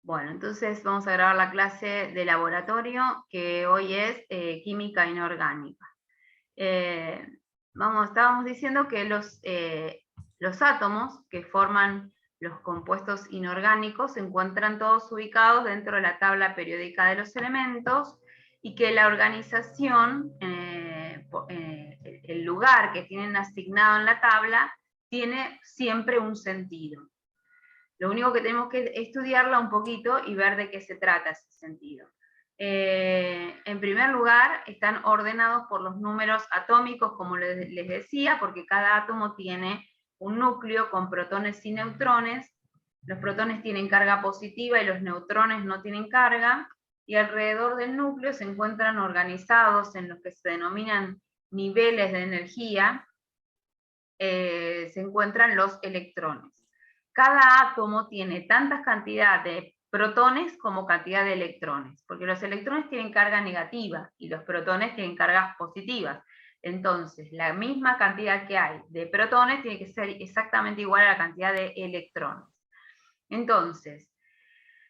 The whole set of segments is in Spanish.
Bueno, entonces vamos a grabar la clase de laboratorio, que hoy es química inorgánica. Estábamos diciendo que los átomos que forman los compuestos inorgánicos se encuentran todos ubicados dentro de la tabla periódica de los elementos, y que la organización, el lugar que tienen asignado en la tabla, tiene siempre un sentido. Lo único que tenemos que estudiarla un poquito y ver de qué se trata ese sentido. En primer lugar, están ordenados por los números atómicos, como les decía, porque cada átomo tiene un núcleo con protones y neutrones. Los protones tienen carga positiva y los neutrones no tienen carga, y alrededor del núcleo se encuentran organizados en los que se denominan niveles de energía, se encuentran los electrones. Cada átomo tiene tantas cantidad de protones como cantidad de electrones, porque los electrones tienen carga negativa y los protones tienen cargas positivas. Entonces, la misma cantidad que hay de protones tiene que ser exactamente igual a la cantidad de electrones. Entonces,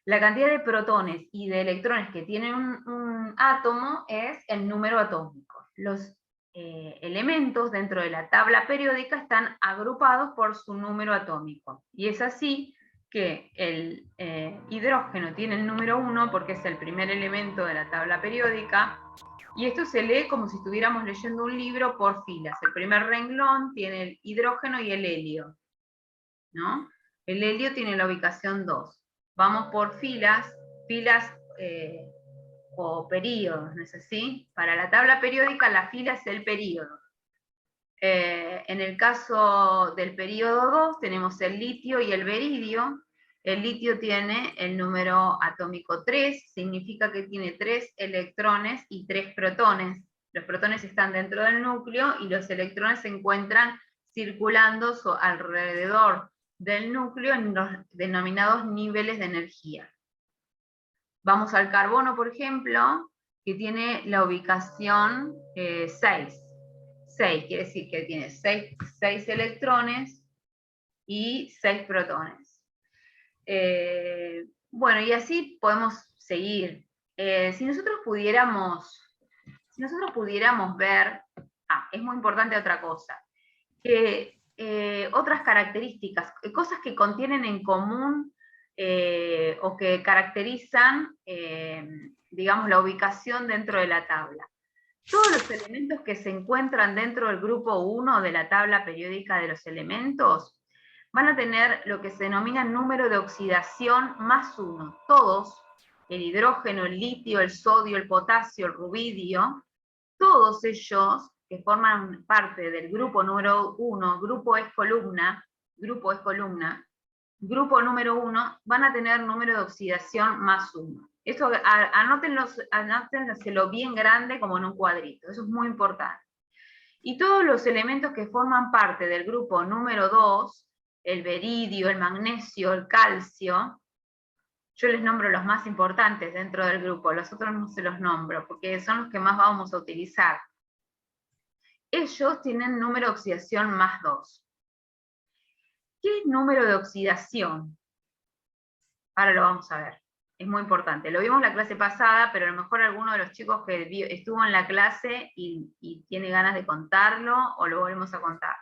la cantidad de protones y de electrones que tiene un átomo es el número atómico. Los elementos dentro de la tabla periódica están agrupados por su número atómico. Y es así que el hidrógeno tiene el número 1 porque es el primer elemento de la tabla periódica, y esto se lee como si estuviéramos leyendo un libro por filas. El primer renglón tiene el hidrógeno y el helio, ¿no? El helio tiene la ubicación 2. Vamos por filas o períodos, ¿no es así? Para la tabla periódica, la fila es el período. En el caso del período 2 tenemos el litio y el beridio. El litio tiene el número atómico 3, significa que tiene 3 electrones y 3 protones. Los protones están dentro del núcleo y los electrones se encuentran circulando alrededor del núcleo en los denominados niveles de energía. Vamos al carbono, por ejemplo, que tiene la ubicación 6. 6 quiere decir que tiene 6 electrones y 6 protones. Bueno, y así podemos seguir. Si nosotros pudiéramos ver, es muy importante otra cosa, que otras características, cosas que contienen en común o que caracterizan, digamos, la ubicación dentro de la tabla. Todos los elementos que se encuentran dentro del grupo 1 de la tabla periódica de los elementos van a tener lo que se denomina número de oxidación más 1. Todos, el hidrógeno, el litio, el sodio, el potasio, el rubidio, todos ellos que forman parte del grupo número 1, grupo grupo número 1, van a tener número de oxidación más 1. Eso anótenselo bien grande como en un cuadrito, eso es muy importante. Y todos los elementos que forman parte del grupo número 2, el beridio, el magnesio, el calcio, yo les nombro los más importantes dentro del grupo, los otros no se los nombro, porque son los que más vamos a utilizar. Ellos tienen número de oxidación más 2. ¿Qué es número de oxidación? Ahora lo vamos a ver. Es muy importante. Lo vimos en la clase pasada, pero a lo mejor alguno de los chicos que estuvo en la clase y tiene ganas de contarlo, o lo volvemos a contar.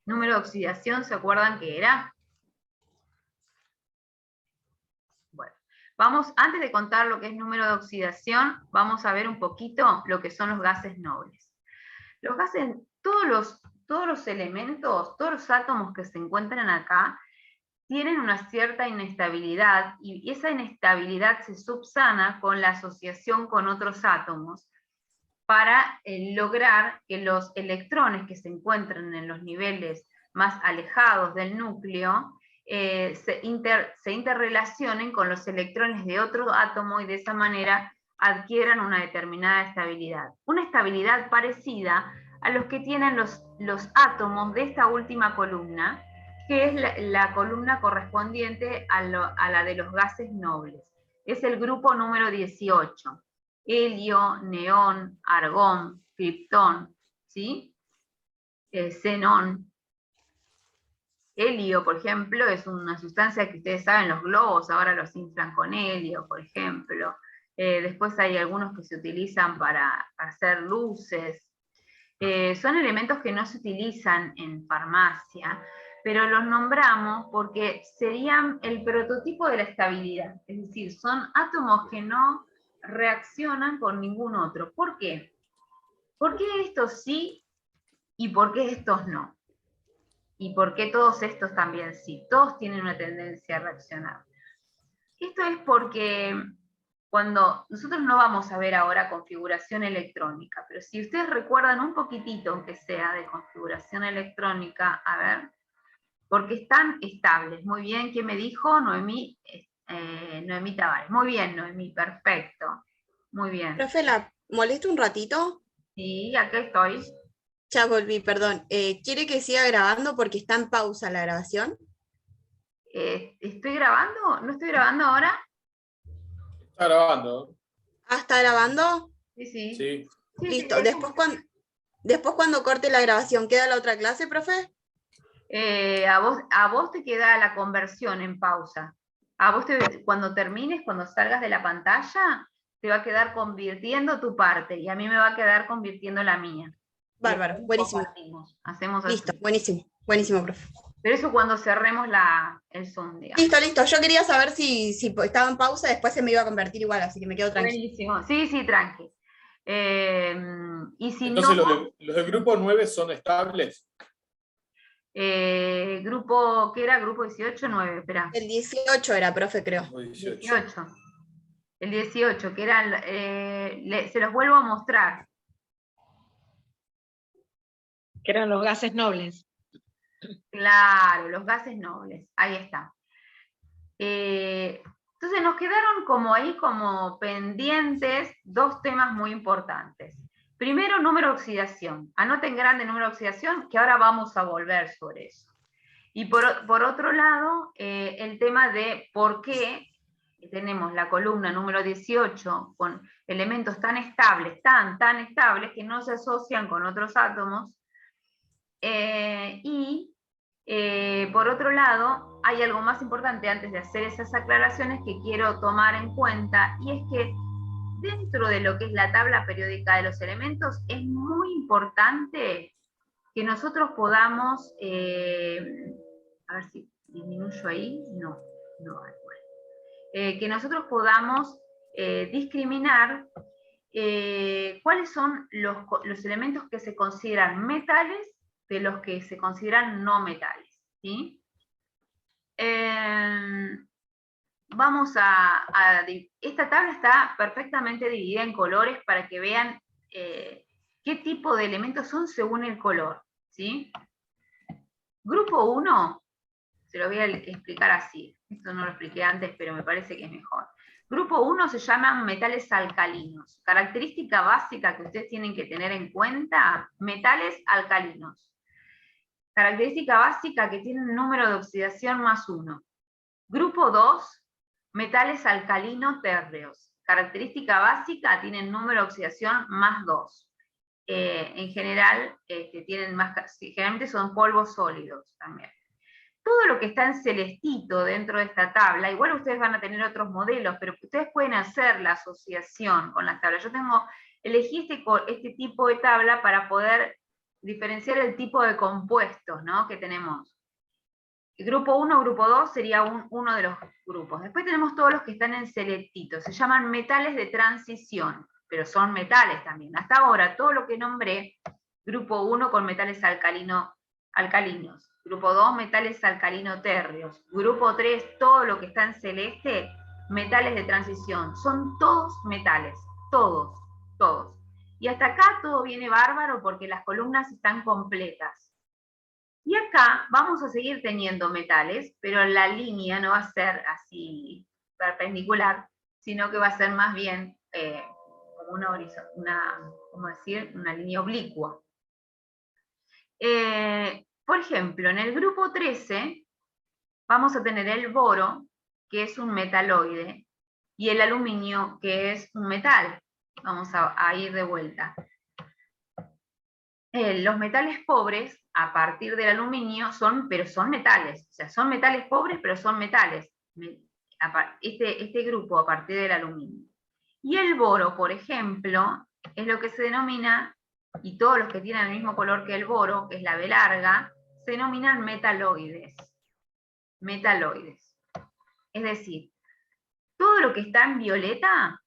Número de oxidación, ¿se acuerdan qué era? Bueno, antes de contar lo que es número de oxidación, vamos a ver un poquito lo que son los gases nobles. Los gases, todos los elementos, todos los átomos que se encuentran acá, tienen una cierta inestabilidad, y esa inestabilidad se subsana con la asociación con otros átomos para lograr que los electrones que se encuentran en los niveles más alejados del núcleo se interrelacionen con los electrones de otro átomo, y de esa manera adquieran una determinada estabilidad. Una estabilidad parecida a los que tienen los átomos de esta última columna, que es la columna correspondiente a la de los gases nobles. Es el grupo número 18. Helio, neón, argón, criptón, ¿sí? Xenón. Helio, por ejemplo, es una sustancia que ustedes saben, los globos ahora los inflan con helio, por ejemplo. Después hay algunos que se utilizan para hacer luces. Son elementos que no se utilizan en farmacia, pero los nombramos porque serían el prototipo de la estabilidad. Es decir, son átomos que no reaccionan con ningún otro. ¿Por qué? ¿Por qué estos sí y por qué estos no? ¿Y por qué todos estos también sí? Todos tienen una tendencia a reaccionar. Esto es porque cuando nosotros no vamos a ver ahora configuración electrónica, pero si ustedes recuerdan un poquitito, aunque sea de configuración electrónica, a ver, porque están estables. Muy bien, ¿qué me dijo? Noemí, Noemí Tavares. Muy bien, Noemí, perfecto. Muy bien. Profe, ¿la molesto un ratito? Sí, acá estoy. Ya volví, perdón. ¿Quiere que siga grabando porque está en pausa la grabación? ¿Estoy grabando? ¿No estoy grabando ahora? Está grabando. Ah, ¿está grabando? Sí, sí. Sí. Sí, sí, Listo. Después cuando corte la grabación, ¿queda la otra clase, profe? a vos te queda la conversión en pausa. Cuando termines, cuando salgas de la pantalla, te va a quedar convirtiendo tu parte y a mí me va a quedar convirtiendo la mía. Y Bárbaro, después buenísimo. compartimos, hacemos Listo, así. buenísimo. Buenísimo, profe. Pero eso cuando cerremos el Zoom, digamos. Listo, listo. Yo quería saber si estaba en pausa, después se me iba a convertir igual, así que me quedo tranquila. Buenísimo. Sí, sí, tranqui. Y si no, Entonces los del grupo 9 son estables. grupo, ¿qué era? Grupo 18, 9, espera. El 18 era, profe, creo. Grupo 18. 18. El 18, que era, se los vuelvo a mostrar. Que eran los gases nobles. Claro, los gases nobles, ahí está. Entonces nos quedaron como ahí como pendientes dos temas muy importantes. Primero, número de oxidación. Anoten grande número de oxidación, que ahora vamos a volver sobre eso. Y por otro lado, el tema de por qué tenemos la columna número 18 con elementos tan estables, tan estables, que no se asocian con otros átomos. Por otro lado, hay algo más importante antes de hacer esas aclaraciones que quiero tomar en cuenta, y es que dentro de lo que es la tabla periódica de los elementos, es muy importante que nosotros podamos, a ver si disminuyo ahí, no, igual. Que nosotros podamos discriminar cuáles son los elementos que se consideran metales de los que se consideran no metales. ¿Sí? Esta tabla está perfectamente dividida en colores para que vean qué tipo de elementos son según el color. ¿Sí? Grupo 1, se lo voy a explicar así. Esto no lo expliqué antes, pero me parece que es mejor. Grupo 1 se llaman metales alcalinos. Característica básica que ustedes tienen que tener en cuenta, metales alcalinos. Característica básica que tienen número de oxidación +1. Grupo 2, metales alcalino térreos. Característica básica, tienen número de oxidación +2. En general, generalmente son polvos sólidos también. Todo lo que está en celestito dentro de esta tabla, igual ustedes van a tener otros modelos, pero ustedes pueden hacer la asociación con las tablas. Yo elegí este tipo de tabla para poder diferenciar el tipo de compuestos, ¿no?, que tenemos. El grupo 1, grupo 2 sería uno de los grupos. Después tenemos todos los que están en selectito, se llaman metales de transición, pero son metales también. Hasta ahora, todo lo que nombré, grupo 1 con metales alcalinos, grupo 2, metales alcalino-térreos, grupo 3, todo lo que está en celeste, metales de transición. Son todos metales, todos. Y hasta acá todo viene bárbaro porque las columnas están completas. Y acá vamos a seguir teniendo metales, pero la línea no va a ser así perpendicular, sino que va a ser más bien como una línea oblicua. Por ejemplo, en el grupo 13 vamos a tener el boro, que es un metaloide, y el aluminio, que es un metal. Vamos a ir de vuelta. Los metales pobres a partir del aluminio, pero son metales, o sea, son metales pobres, pero son metales, este grupo a partir del aluminio. Y el boro, por ejemplo, es lo que se denomina, y todos los que tienen el mismo color que el boro, que es la B larga, se denominan metaloides. Metaloides. Es decir, todo lo que está en violeta,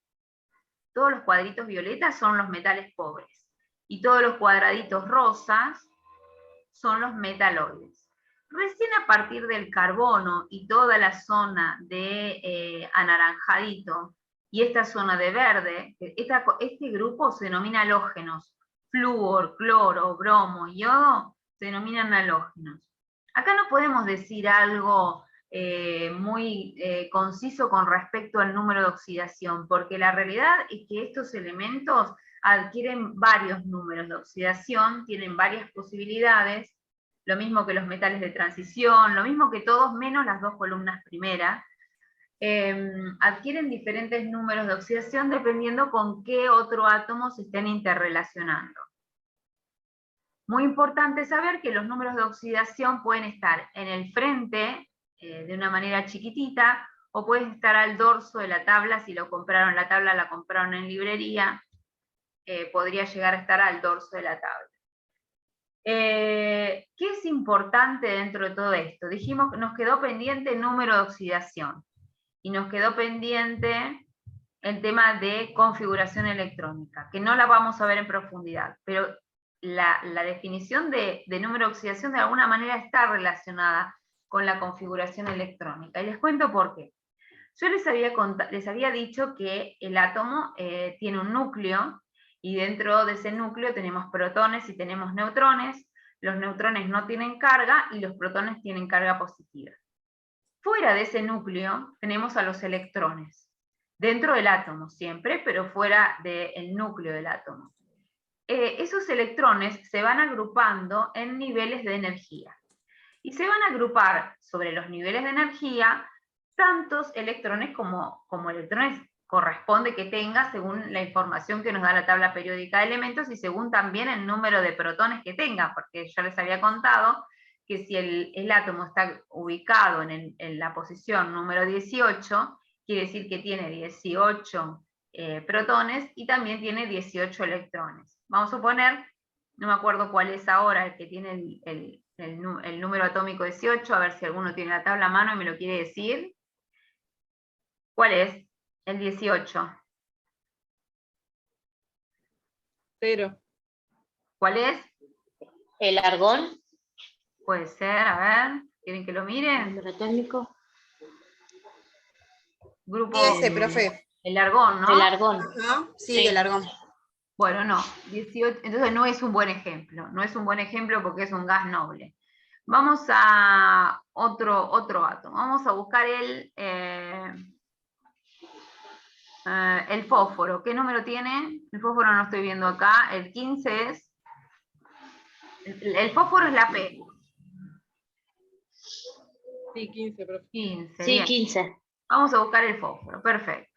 todos los cuadritos violetas son los metales pobres, y todos los cuadraditos rosas son los metaloides. Recién a partir del carbono y toda la zona de anaranjadito, y esta zona de verde, este grupo se denomina halógenos. Flúor, cloro, bromo, yodo, se denominan halógenos. Acá no podemos decir algo muy conciso con respecto al número de oxidación, porque la realidad es que estos elementos adquieren varios números de oxidación, tienen varias posibilidades, lo mismo que los metales de transición, lo mismo que todos menos las dos columnas primeras, adquieren diferentes números de oxidación dependiendo con qué otro átomo se estén interrelacionando. Muy importante saber que los números de oxidación pueden estar en el frente, de una manera chiquitita, o pueden estar al dorso de la tabla, si lo compraron, la tabla la compraron en librería, podría llegar a estar al dorso de la tabla. ¿Qué es importante dentro de todo esto? Dijimos que nos quedó pendiente el número de oxidación, y nos quedó pendiente el tema de configuración electrónica, que no la vamos a ver en profundidad, pero la definición de número de oxidación de alguna manera está relacionada con la configuración electrónica. Y les cuento por qué. Yo les había dicho que el átomo tiene un núcleo, y dentro de ese núcleo tenemos protones y tenemos neutrones. Los neutrones no tienen carga y los protones tienen carga positiva. Fuera de ese núcleo tenemos a los electrones, dentro del átomo siempre, pero fuera del núcleo del átomo. Esos electrones se van agrupando en niveles de energía. Y se van a agrupar sobre los niveles de energía tantos electrones como electrones corresponde que tenga según la información que nos da la tabla periódica de elementos y según también el número de protones que tenga, porque ya les había contado que si el átomo está ubicado en la posición número 18, quiere decir que tiene 18 protones y también tiene 18 electrones. Vamos a suponer, no me acuerdo cuál es ahora el que tiene el número atómico 18, a ver si alguno tiene la tabla a mano y me lo quiere decir. ¿Cuál es? El 18. 0. ¿Cuál es? El argón. Puede ser, a ver, ¿quieren que lo miren? Número atómico. Grupo. Sí, ese, profe. El argón, ¿no? El argón. Ajá, sí, Sí. del argón. Bueno, no, 18, entonces no es un buen ejemplo, no es un buen ejemplo porque es un gas noble. Vamos a otro átomo, vamos a buscar el fósforo. ¿Qué número tiene? El fósforo no lo estoy viendo acá, el 15 es... El fósforo es la P. Sí, 15, profe. 15, Sí, bien. 15. Vamos a buscar el fósforo, perfecto.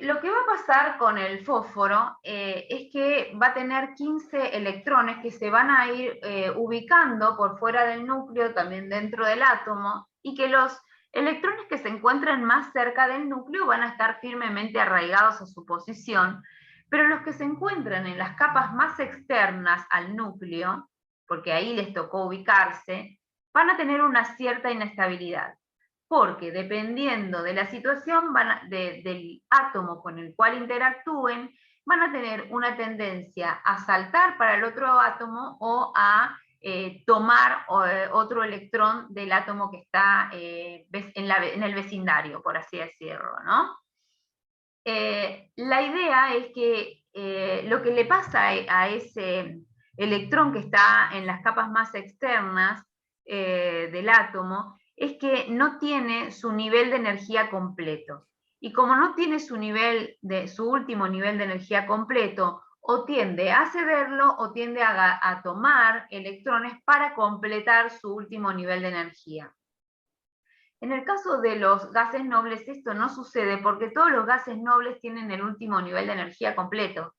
Lo que va a pasar con el fósforo es que va a tener 15 electrones que se van a ir ubicando por fuera del núcleo, también dentro del átomo, y que los electrones que se encuentran más cerca del núcleo van a estar firmemente arraigados a su posición, pero los que se encuentran en las capas más externas al núcleo, porque ahí les tocó ubicarse, van a tener una cierta inestabilidad. Porque dependiendo de la situación del átomo con el cual interactúen, van a tener una tendencia a saltar para el otro átomo o a tomar otro electrón del átomo que está en el vecindario, por así decirlo, ¿no? La idea es que lo que le pasa a ese electrón que está en las capas más externas del átomo es que no tiene su nivel de energía completo. Y como no tiene su último nivel de energía completo, o tiende a cederlo o tiende a tomar electrones para completar su último nivel de energía. En el caso de los gases nobles esto no sucede porque todos los gases nobles tienen el último nivel de energía completo.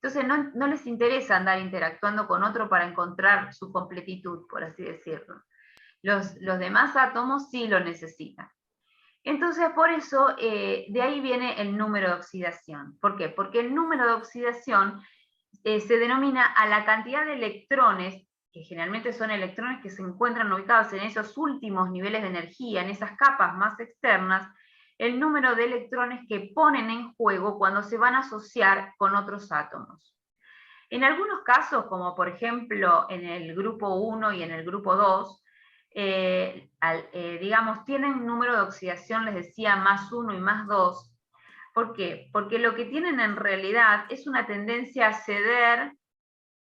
Entonces no les interesa andar interactuando con otro para encontrar su completitud, por así decirlo. Los demás átomos sí lo necesitan. Entonces, por eso, de ahí viene el número de oxidación. ¿Por qué? Porque el número de oxidación se denomina a la cantidad de electrones, que generalmente son electrones que se encuentran ubicados en esos últimos niveles de energía, en esas capas más externas, el número de electrones que ponen en juego cuando se van a asociar con otros átomos. En algunos casos, como por ejemplo en el grupo 1 y en el grupo 2, digamos, tienen número de oxidación, les decía, +1 y +2. ¿Por qué? Porque lo que tienen en realidad es una tendencia a ceder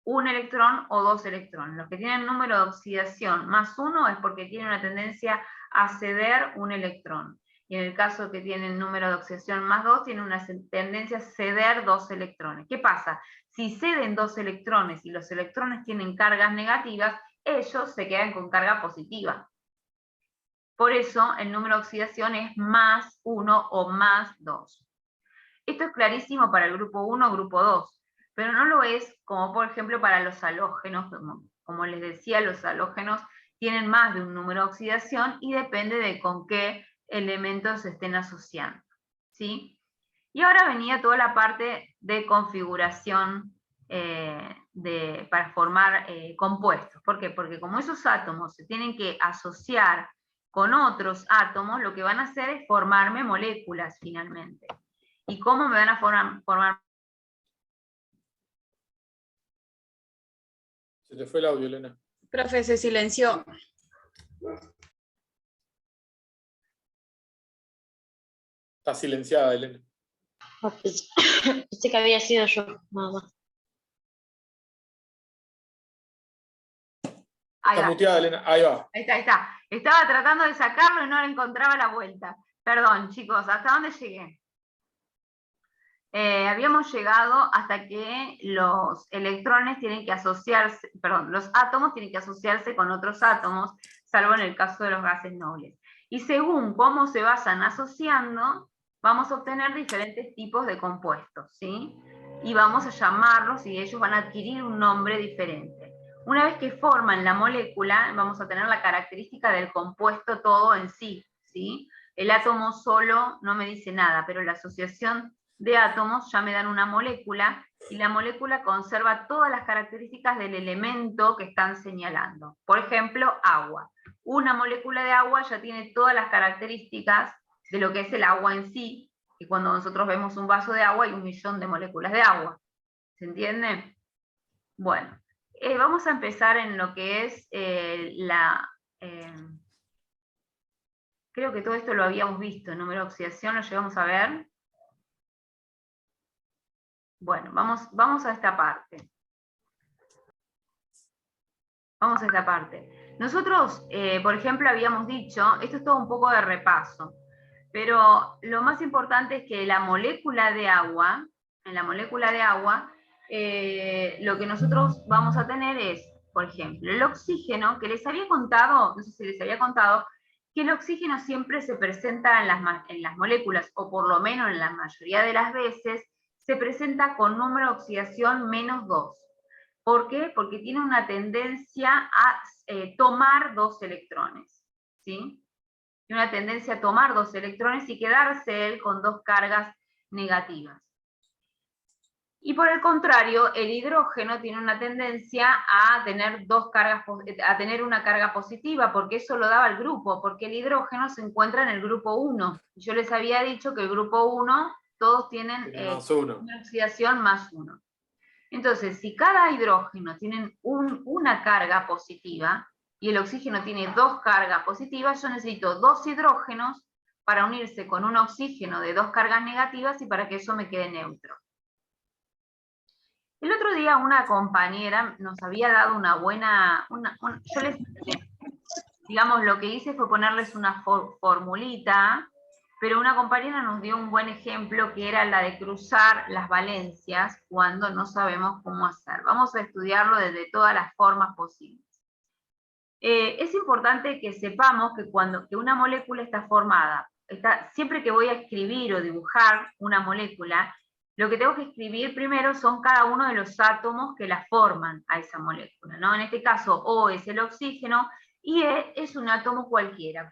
un electrón o dos electrones. Los que tienen número de oxidación +1 es porque tienen una tendencia a ceder un electrón. Y en el caso que tienen número de oxidación +2, tienen una tendencia a ceder 2 electrones. ¿Qué pasa? Si ceden 2 electrones y los electrones tienen cargas negativas, ellos se quedan con carga positiva. Por eso el número de oxidación es +1 o +2. Esto es clarísimo para el grupo 1 o grupo 2, pero no lo es como por ejemplo para los halógenos. Como les decía, los halógenos tienen más de un número de oxidación y depende de con qué elementos se estén asociando, ¿sí? Y ahora venía toda la parte de configuración para formar compuestos. ¿Por qué? Porque como esos átomos se tienen que asociar con otros átomos, lo que van a hacer es formarme moléculas finalmente. ¿Y cómo me van a formar? Se te fue el audio, Elena. Profe, se silenció. Está silenciada, Elena. Pensé que había sido yo, nada más. Ahí Está va. muteada, Elena. Ahí va. Ahí está. Estaba tratando de sacarlo y no le encontraba la vuelta. Perdón, chicos, ¿hasta dónde llegué? Habíamos llegado hasta que los electrones tienen que asociarse, perdón, los átomos tienen que asociarse con otros átomos, salvo en el caso de los gases nobles. Y según cómo se vayan asociando, vamos a obtener diferentes tipos de compuestos, ¿sí? Y vamos a llamarlos y ellos van a adquirir un nombre diferente. Una vez que forman la molécula, vamos a tener la característica del compuesto todo en sí, ¿sí? El átomo solo no me dice nada, pero la asociación de átomos ya me dan una molécula, y la molécula conserva todas las características del elemento que están señalando. Por ejemplo, agua. Una molécula de agua ya tiene todas las características de lo que es el agua en sí, y cuando nosotros vemos un vaso de agua hay 1.000.000 de moléculas de agua. ¿Se entiende? Bueno, vamos a empezar en lo que es creo que todo esto lo habíamos visto, el número de oxidación lo llegamos a ver. Bueno, vamos a esta parte. Vamos a esta parte. Nosotros, por ejemplo, habíamos dicho, esto es todo un poco de repaso, pero lo más importante es que la molécula de agua, en la molécula de agua, lo que nosotros vamos a tener es, por ejemplo, el oxígeno, que les había contado, no sé si les había contado, que el oxígeno siempre se presenta en las moléculas, o por lo menos en la mayoría de las veces, se presenta con número de oxidación -2. ¿Por qué? Porque tiene una tendencia a tomar 2 electrones, ¿sí? Tiene una tendencia a tomar 2 electrones y quedarse él con 2 cargas negativas. Y por el contrario, el hidrógeno tiene una tendencia a tener una carga positiva, porque eso lo daba el grupo, porque el hidrógeno se encuentra en el grupo 1. Yo les había dicho que el grupo 1 todos tienen una oxidación +1. Entonces, si cada hidrógeno tiene una carga positiva y el oxígeno tiene 2 cargas positivas, yo necesito 2 hidrógenos para unirse con un oxígeno de 2 cargas negativas y para que eso me quede neutro. El otro día una compañera nos había dado una buena... yo les, digamos, lo que hice fue ponerles una formulita, pero una compañera nos dio un buen ejemplo que era la de cruzar las valencias cuando no sabemos cómo hacer. Vamos a estudiarlo desde todas las formas posibles. Es importante que sepamos que una molécula está formada, siempre que voy a escribir o dibujar una molécula, lo que tengo que escribir primero son cada uno de los átomos que la forman a esa molécula, ¿no? En este caso, O es el oxígeno y E es un átomo cualquiera.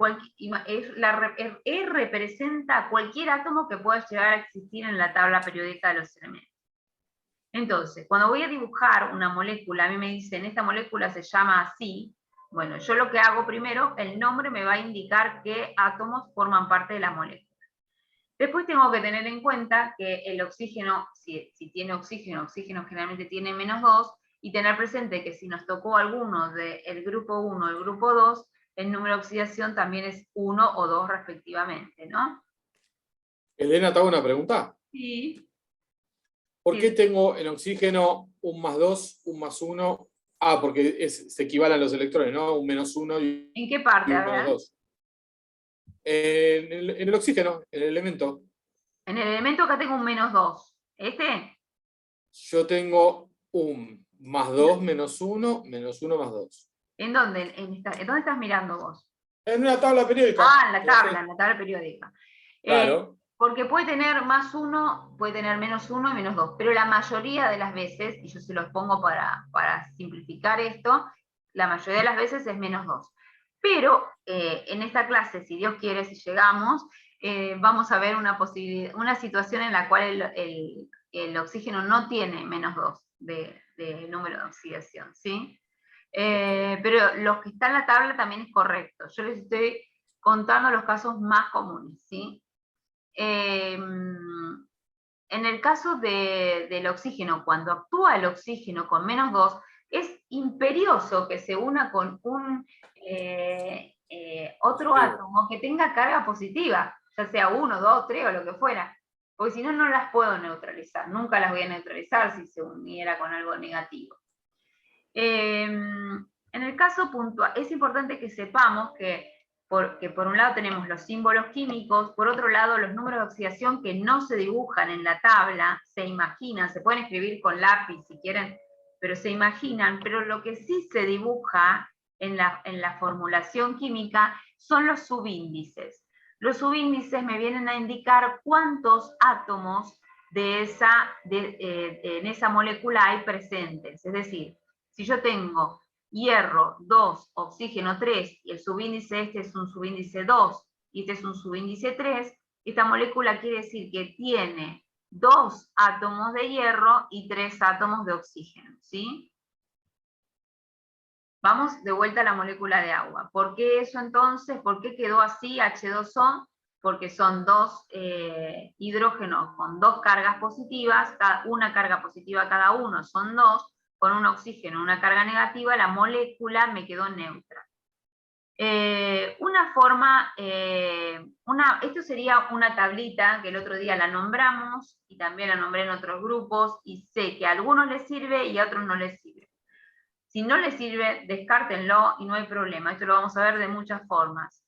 E representa cualquier átomo que pueda llegar a existir en la tabla periódica de los elementos. Entonces, cuando voy a dibujar una molécula, a mí me dicen, esta molécula se llama así. Bueno, yo lo que hago primero, el nombre me va a indicar qué átomos forman parte de la molécula. Después tengo que tener en cuenta que el oxígeno, si tiene oxígeno generalmente tiene -2, y tener presente que si nos tocó alguno del grupo 1 o el grupo 2, el número de oxidación también es 1 o 2 respectivamente, ¿no? Elena, te hago una pregunta. Sí. ¿Por Sí. qué tengo en oxígeno un +2, un +1? Ah, porque se equivalen los electrones, ¿no? Un -1 y ¿En qué parte? un A ver. -2. En el oxígeno, en el elemento. En el elemento acá tengo un -2. ¿Este? Yo tengo un +2, -1, -1, +2. ¿En dónde? ¿En dónde estás mirando vos? En una tabla periódica. Ah, en la tabla periódica. Claro. Porque puede tener +1, puede tener -1 y -2, pero la mayoría de las veces, y yo se los pongo para simplificar esto, la mayoría de las veces es -2. Pero en esta clase, si Dios quiere, si llegamos, vamos a ver una situación en la cual el oxígeno no tiene -2 de número de oxidación, ¿sí? Pero los que están en la tabla también es correcto. Yo les estoy contando los casos más comunes, ¿sí? En el caso del oxígeno, cuando actúa el oxígeno con -2, es imperioso que se una con un otro átomo que tenga carga positiva, ya sea 1, 2, 3 o lo que fuera, porque si no, no las puedo neutralizar, nunca las voy a neutralizar si se uniera con algo negativo. En el caso puntual, es importante que sepamos que por un lado tenemos los símbolos químicos, por otro lado los números de oxidación que no se dibujan en la tabla, se imaginan, se pueden escribir con lápiz si quieren, pero se imaginan, pero lo que sí se dibuja en la formulación química son los subíndices. Los subíndices me vienen a indicar cuántos átomos en esa molécula hay presentes, es decir, si yo tengo hierro 2, oxígeno 3, y el subíndice este es un subíndice 2, y este es un subíndice 3, esta molécula quiere decir que tiene 2 átomos de hierro y 3 átomos de oxígeno, ¿sí? Vamos de vuelta a la molécula de agua. ¿Por qué eso entonces? ¿Por qué quedó así H2O? Porque son 2 hidrógenos con 2 cargas positivas, una carga positiva cada uno, son 2, con un oxígeno, una carga negativa, la molécula me quedó neutra. Una forma, esto sería una tablita que el otro día la nombramos, y también la nombré en otros grupos, y sé que a algunos les sirve y a otros no les sirve. Si no les sirve, descártenlo y no hay problema. Esto lo vamos a ver de muchas formas.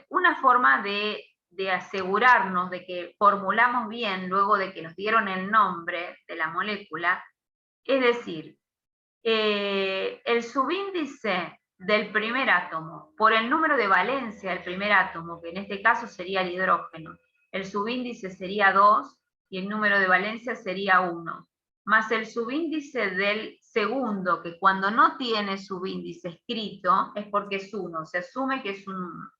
Una forma de asegurarnos de que formulamos bien luego de que nos dieron el nombre de la molécula, es decir, el subíndice del primer átomo por el número de valencia del primer átomo, que en este caso sería el hidrógeno, el subíndice sería 2 y el número de valencia sería 1, más el subíndice del segundo, que cuando no tiene subíndice escrito es porque es 1, se asume que es un 1.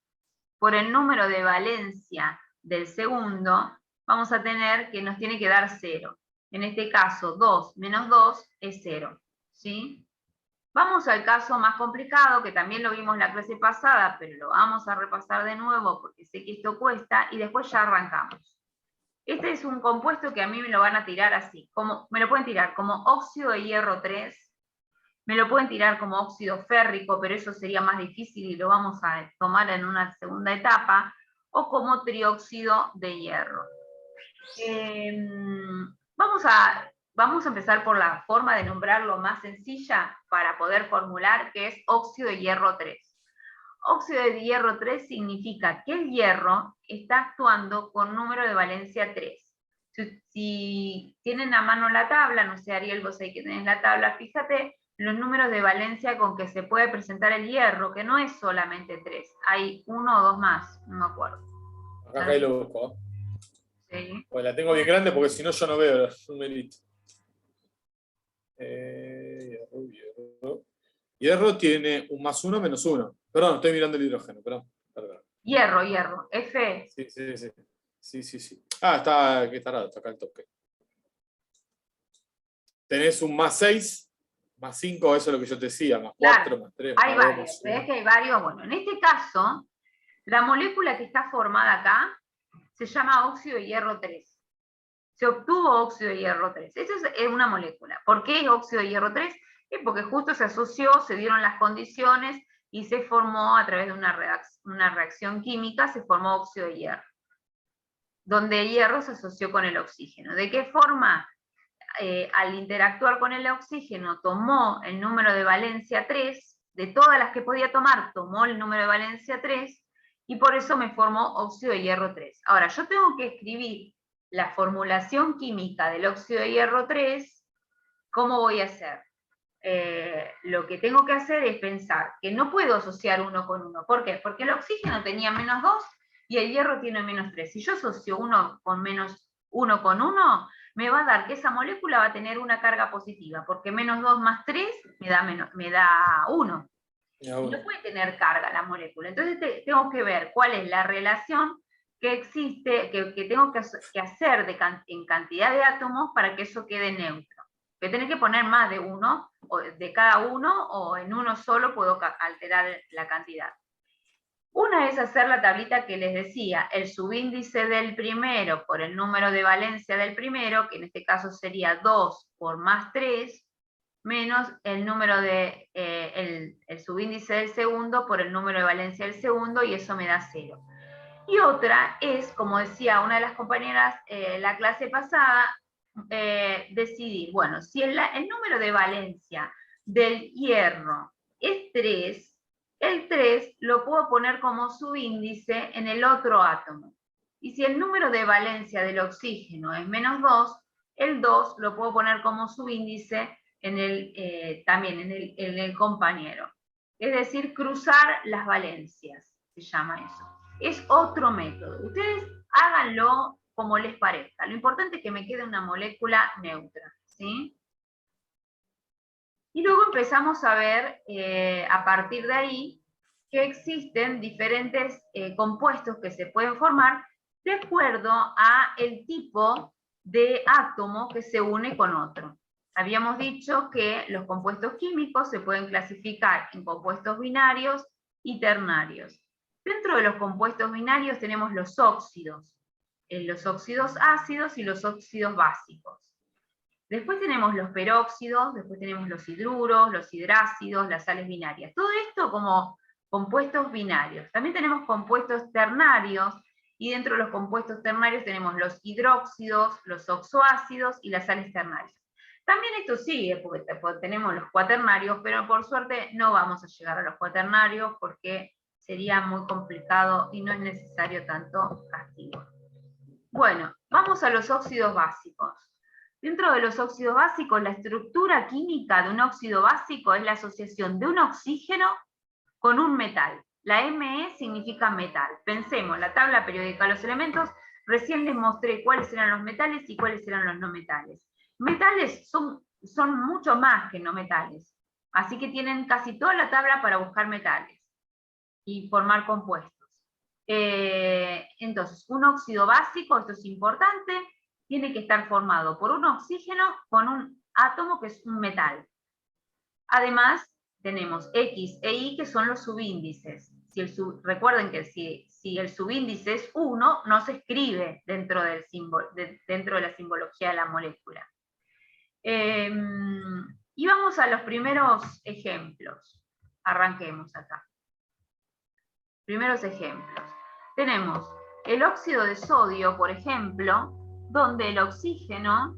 Por el número de valencia del segundo, vamos a tener que nos tiene que dar 0. En este caso, 2 menos 2 es 0. ¿Sí? Vamos al caso más complicado, que también lo vimos la clase pasada, pero lo vamos a repasar de nuevo porque sé que esto cuesta, y después ya arrancamos. Este es un compuesto que a mí me lo van a tirar así, me lo pueden tirar como óxido de hierro 3, me lo pueden tirar como óxido férrico, pero eso sería más difícil y lo vamos a tomar en una segunda etapa, o como trióxido de hierro. Vamos a empezar por la forma de nombrarlo más sencilla para poder formular, que es óxido de hierro 3. Óxido de hierro 3 significa que el hierro está actuando con número de valencia 3. Si tienen a mano la tabla, no sé, Ariel, vos ahí que tenés la tabla, fíjate los números de valencia con que se puede presentar el hierro, que no es solamente 3, hay 1 o 2 más, no me acuerdo. Acá lo busco. Sí. Pues la tengo bien grande porque si no yo no veo los numeritos. Hierro. Hierro tiene un +1, -1. Perdón, estoy mirando el hidrógeno, perdón. Hierro, F. Sí. Ah, está, que está acá el toque. Tenés un +6, +5, eso es lo que yo te decía, +4, Claro, +3, hay +2, varios, ves que hay varios. Bueno, en este caso, la molécula que está formada acá se llama óxido de hierro 3. Se obtuvo óxido de hierro 3. Esa es una molécula. ¿Por qué es óxido de hierro 3? Porque justo se asoció, se dieron las condiciones y se formó a través de una reacción química, se formó óxido de hierro, donde el hierro se asoció con el oxígeno. ¿De qué forma? Al interactuar con el oxígeno tomó el número de valencia 3, de todas las que podía tomar, tomó el número de valencia 3, y por eso me formó óxido de hierro 3. Ahora, yo tengo que escribir la formulación química del óxido de hierro 3, ¿cómo voy a hacer? Lo que tengo que hacer es pensar que no puedo asociar uno con uno. ¿Por qué? Porque el oxígeno tenía -2 y el hierro tiene -3. Si yo asocio uno con -1 con 1, me va a dar que esa molécula va a tener una carga positiva, porque -2 más 3 me da 1. Y no puede tener carga la molécula. Entonces tengo que ver cuál es la relación que existe, que tengo que hacer en cantidad de átomos para que eso quede neutro. Que tener que poner más de uno, o de cada uno, o en uno solo puedo alterar la cantidad. Una es hacer la tablita que les decía, el subíndice del primero por el número de valencia del primero, que en este caso sería 2 por +3, menos el número de, el subíndice del segundo por el número de valencia del segundo, y eso me da 0. Y otra es, como decía una de las compañeras la clase pasada, decidir, bueno, si el número de valencia del hierro es 3, el 3 lo puedo poner como subíndice en el otro átomo. Y si el número de valencia del oxígeno es -2, el 2 lo puedo poner como subíndice también en el compañero. Es decir, cruzar las valencias, se llama eso. Es otro método. Ustedes háganlo como les parezca. Lo importante es que me quede una molécula neutra, ¿sí? Y luego empezamos a ver, a partir de ahí, que existen diferentes compuestos que se pueden formar de acuerdo a el tipo de átomo que se une con otro. Habíamos dicho que los compuestos químicos se pueden clasificar en compuestos binarios y ternarios. Dentro de los compuestos binarios tenemos los óxidos ácidos y los óxidos básicos. Después tenemos los peróxidos, después tenemos los hidruros, los hidrácidos, las sales binarias. Todo esto como compuestos binarios. También tenemos compuestos ternarios, y dentro de los compuestos ternarios tenemos los hidróxidos, los oxoácidos y las sales ternarias. También esto sigue, porque tenemos los cuaternarios, pero por suerte no vamos a llegar a los cuaternarios porque sería muy complicado y no es necesario tanto castigo. Bueno, vamos a los óxidos básicos. Dentro de los óxidos básicos, la estructura química de un óxido básico es la asociación de un oxígeno con un metal. La Me significa metal. Pensemos, la tabla periódica de los elementos, recién les mostré cuáles eran los metales y cuáles eran los no metales. Metales son mucho más que no metales, así que tienen casi toda la tabla para buscar metales y formar compuestos. Entonces, un óxido básico, esto es importante, tiene que estar formado por un oxígeno con un átomo que es un metal. Además, tenemos X e Y, que son los subíndices. Recuerden que si el subíndice es 1, no se escribe dentro de la simbología de la molécula. Y vamos a los primeros ejemplos. Arranquemos acá. Primeros ejemplos. Tenemos el óxido de sodio, por ejemplo, donde el oxígeno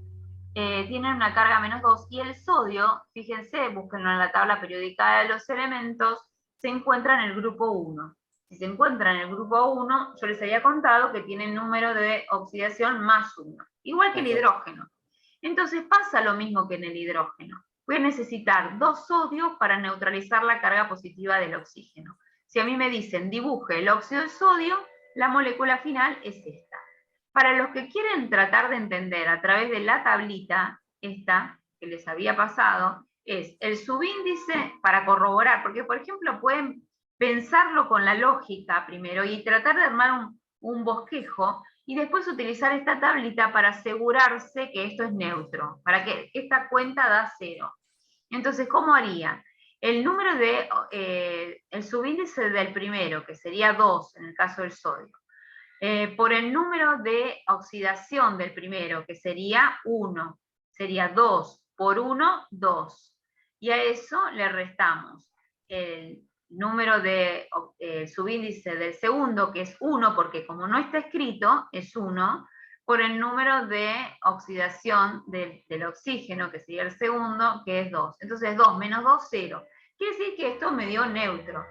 tiene una carga -2 y el sodio, fíjense, búsquenlo en la tabla periódica de los elementos, se encuentra en el grupo 1. Si se encuentra en el grupo 1, yo les había contado que tiene número de oxidación +1, igual que el hidrógeno. Entonces pasa lo mismo que en el hidrógeno. Voy a necesitar 2 sodios para neutralizar la carga positiva del oxígeno. Si a mí me dicen dibuje el óxido de sodio, la molécula final es esta. Para los que quieren tratar de entender a través de la tablita, esta que les había pasado, es el subíndice para corroborar, porque por ejemplo pueden pensarlo con la lógica primero y tratar de armar un bosquejo y después utilizar esta tablita para asegurarse que esto es neutro, para que esta cuenta da 0. Entonces, ¿cómo haría? El número el subíndice del primero, que sería 2 en el caso del sodio, por el número de oxidación del primero, que sería 1, sería 2 por 1, 2. Y a eso le restamos el número de subíndice del segundo, que es 1, porque como no está escrito, es 1, por el número de oxidación del oxígeno, que sería el segundo, que es 2. Entonces 2 menos 2, 0. Quiere decir que esto me dio neutro.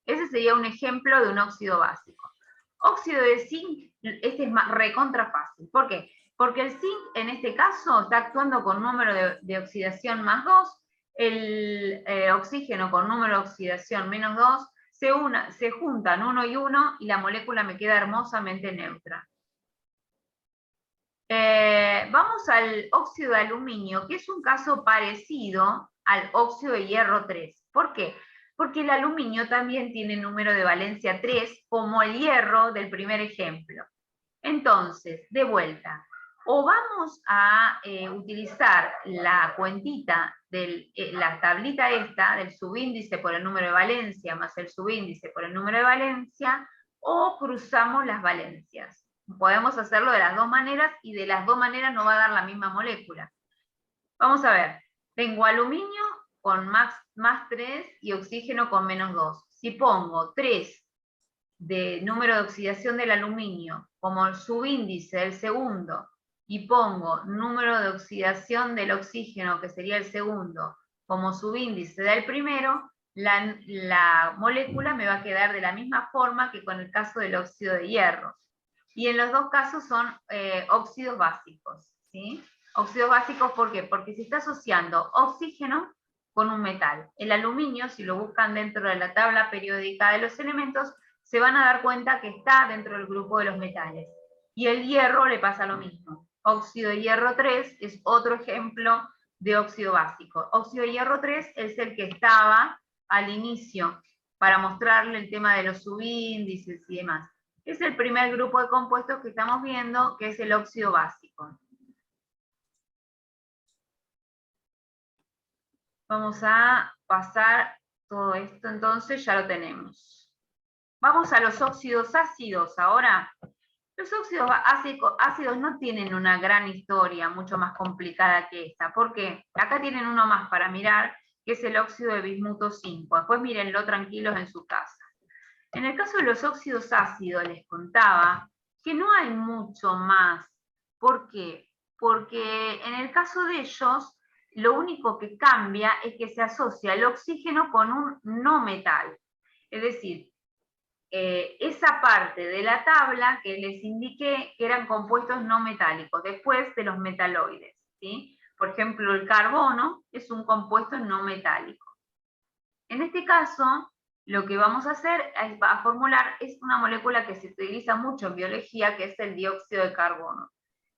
Ese sería un ejemplo de un óxido básico. Óxido de zinc, este es más recontra fácil. ¿Por qué? Porque el zinc en este caso está actuando con número de oxidación más 2, el oxígeno con número de oxidación menos 2, se juntan 1 y 1 y la molécula me queda hermosamente neutra. Vamos al óxido de aluminio, que es un caso parecido al óxido de hierro 3. ¿Por qué? Porque el aluminio también tiene número de valencia 3, como el hierro del primer ejemplo. Entonces, de vuelta, o vamos a utilizar la cuentita de la tablita esta, del subíndice por el número de valencia más el subíndice por el número de valencia, o cruzamos las valencias. Podemos hacerlo de las dos maneras y de las dos maneras nos va a dar la misma molécula. Vamos a ver, tengo aluminio con más 3 y oxígeno con menos 2. Si pongo 3 de número de oxidación del aluminio como el subíndice del segundo y pongo número de oxidación del oxígeno, que sería el segundo, como subíndice del primero, la molécula me va a quedar de la misma forma que con el caso del óxido de hierro. Y en los dos casos son óxidos básicos, ¿sí? Óxidos básicos, ¿por qué? Porque se está asociando oxígeno con un metal. El aluminio, si lo buscan dentro de la tabla periódica de los elementos, se van a dar cuenta que está dentro del grupo de los metales. Y el hierro le pasa lo mismo. Óxido de hierro 3 es otro ejemplo de óxido básico. Óxido de hierro 3 es el que estaba al inicio para mostrarle el tema de los subíndices y demás. Es el primer grupo de compuestos que estamos viendo, que es el óxido básico. Vamos a pasar todo esto, entonces ya lo tenemos. Vamos a los óxidos ácidos ahora. Los óxidos ácidos no tienen una gran historia, mucho más complicada que esta. ¿Por qué? Acá tienen uno más para mirar, que es el óxido de bismuto 5. Después mírenlo tranquilos en su casa. En el caso de los óxidos ácidos, les contaba que no hay mucho más. ¿Por qué? Porque en el caso de ellos, lo único que cambia es que se asocia el oxígeno con un no metal. Es decir, esa parte de la tabla que les indiqué que eran compuestos no metálicos, después de los metaloides, ¿sí? Por ejemplo, el carbono es un compuesto no metálico. En este caso, lo que vamos a hacer a formular es una molécula que se utiliza mucho en biología, que es el dióxido de carbono.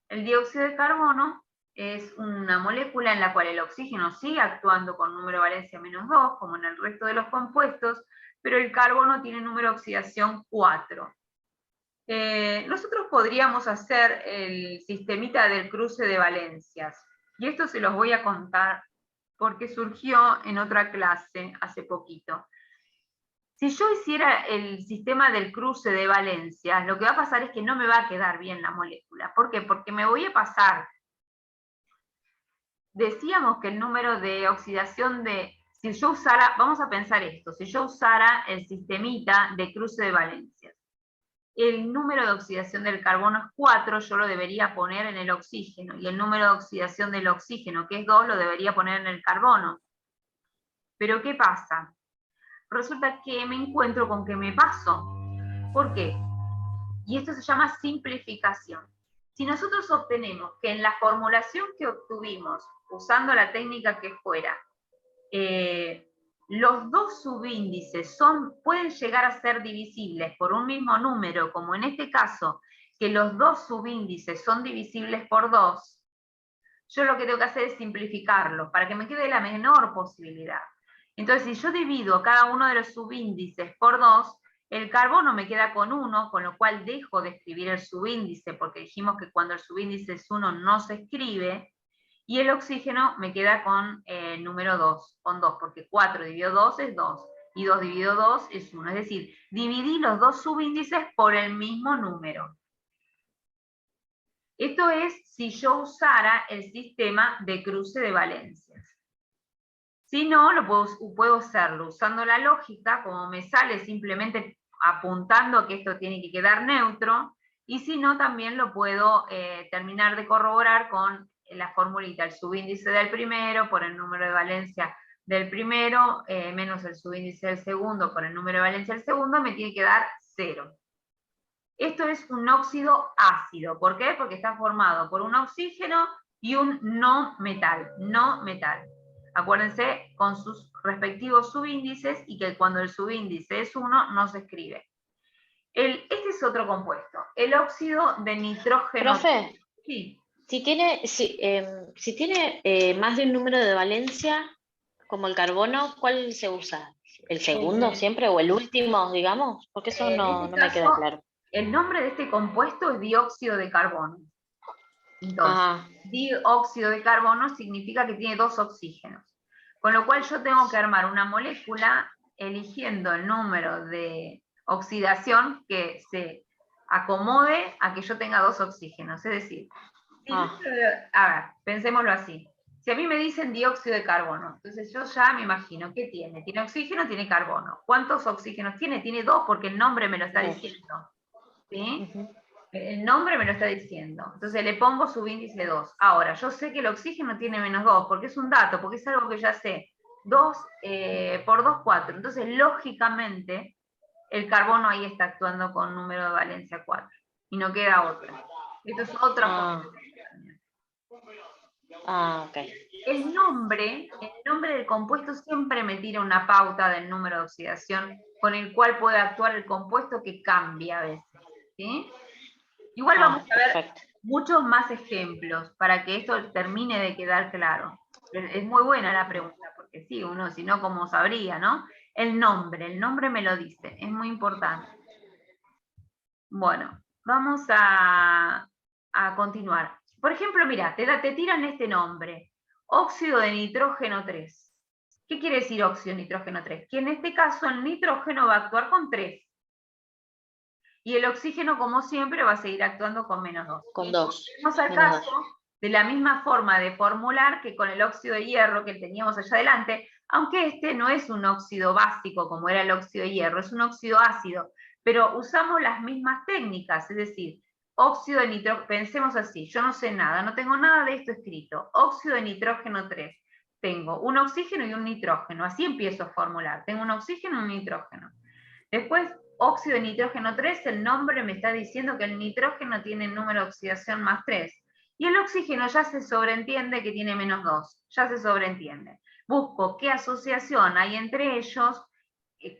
El dióxido de carbono es una molécula en la cual el oxígeno sigue actuando con número de valencia menos 2, como en el resto de los compuestos, pero el carbono tiene número de oxidación 4. Nosotros podríamos hacer el sistemita del cruce de valencias, y esto se los voy a contar porque surgió en otra clase hace poquito. Si yo hiciera el sistema del cruce de valencias, lo que va a pasar es que no me va a quedar bien la molécula. ¿Por qué? Porque me voy a pasar. Decíamos que el número de oxidación si yo usara, vamos a pensar esto, si yo usara el sistemita de cruce de valencias, el número de oxidación del carbono es 4, yo lo debería poner en el oxígeno, y el número de oxidación del oxígeno, que es 2, lo debería poner en el carbono. Pero ¿qué pasa? Resulta que me encuentro con que me paso. ¿Por qué? Y esto se llama simplificación. Si nosotros obtenemos que en la formulación que obtuvimos, usando la técnica que fuera, los dos subíndices pueden llegar a ser divisibles por un mismo número, como en este caso, que los dos subíndices son divisibles por 2, yo lo que tengo que hacer es simplificarlo para que me quede la menor posibilidad. Entonces, si yo divido cada uno de los subíndices por 2, el carbono me queda con 1, con lo cual dejo de escribir el subíndice, porque dijimos que cuando el subíndice es 1 no se escribe, y el oxígeno me queda con el número 2, con 2, porque 4 dividido 2 es 2, y 2 dividido 2 es 1. Es decir, dividí los dos subíndices por el mismo número. Esto es si yo usara el sistema de cruce de valencias. Si no, puedo hacerlo usando la lógica, como me sale simplemente apuntando que esto tiene que quedar neutro, y si no, también lo puedo terminar de corroborar con la formulita, el subíndice del primero por el número de valencia del primero, menos el subíndice del segundo por el número de valencia del segundo, me tiene que dar 0. Esto es un óxido ácido. ¿Por qué? Porque está formado por un oxígeno y un no metal. Acuérdense con sus respectivos subíndices y que cuando el subíndice es 1 no se escribe. Este es otro compuesto, el óxido de nitrógeno. Profe, Sí. si tiene más de un número de valencia, como el carbono, ¿cuál se usa? ¿El segundo siempre o el último, digamos? Porque eso no me queda claro. El nombre de este compuesto es dióxido de carbono. Entonces, dióxido de carbono significa que tiene 2 oxígenos. Con lo cual yo tengo que armar una molécula eligiendo el número de oxidación que se acomode a que yo tenga 2 oxígenos. Es decir, a ver, pensémoslo así. Si a mí me dicen dióxido de carbono, entonces yo ya me imagino, ¿qué tiene? Tiene oxígeno, tiene carbono. ¿Cuántos oxígenos tiene? Tiene 2 porque el nombre me lo está diciendo. ¿Sí? El nombre me lo está diciendo. Entonces le pongo subíndice 2. Ahora, yo sé que el oxígeno tiene menos 2, porque es un dato, porque es algo que ya sé. 2 por 2, 4. Entonces, lógicamente, el carbono ahí está actuando con número de valencia 4. Y no queda otra. Esto es otra forma. Ok. El nombre del compuesto siempre me tira una pauta del número de oxidación con el cual puede actuar el compuesto, que cambia a veces. ¿Sí? Igual vamos a ver muchos más ejemplos para que esto termine de quedar claro. Es muy buena la pregunta, porque sí, uno si no, ¿cómo sabría, no? El nombre me lo dice, es muy importante. Bueno, vamos a continuar. Por ejemplo, mira, te tiran este nombre, óxido de nitrógeno 3. ¿Qué quiere decir óxido de nitrógeno 3? Que en este caso el nitrógeno va a actuar con 3. Y el oxígeno, como siempre, va a seguir actuando con menos 2. Con 2. Vamos al caso de la misma forma de formular que con el óxido de hierro que teníamos allá adelante, aunque este no es un óxido básico como era el óxido de hierro, es un óxido ácido, pero usamos las mismas técnicas, es decir, óxido de nitrógeno, pensemos así, yo no sé nada, no tengo nada de esto escrito, óxido de nitrógeno 3, tengo un oxígeno y un nitrógeno, así empiezo a formular, tengo un oxígeno y un nitrógeno. Después, óxido de nitrógeno 3, el nombre me está diciendo que el nitrógeno tiene el número de oxidación más 3. Y el oxígeno ya se sobreentiende que tiene menos 2. Ya se sobreentiende. Busco qué asociación hay entre ellos,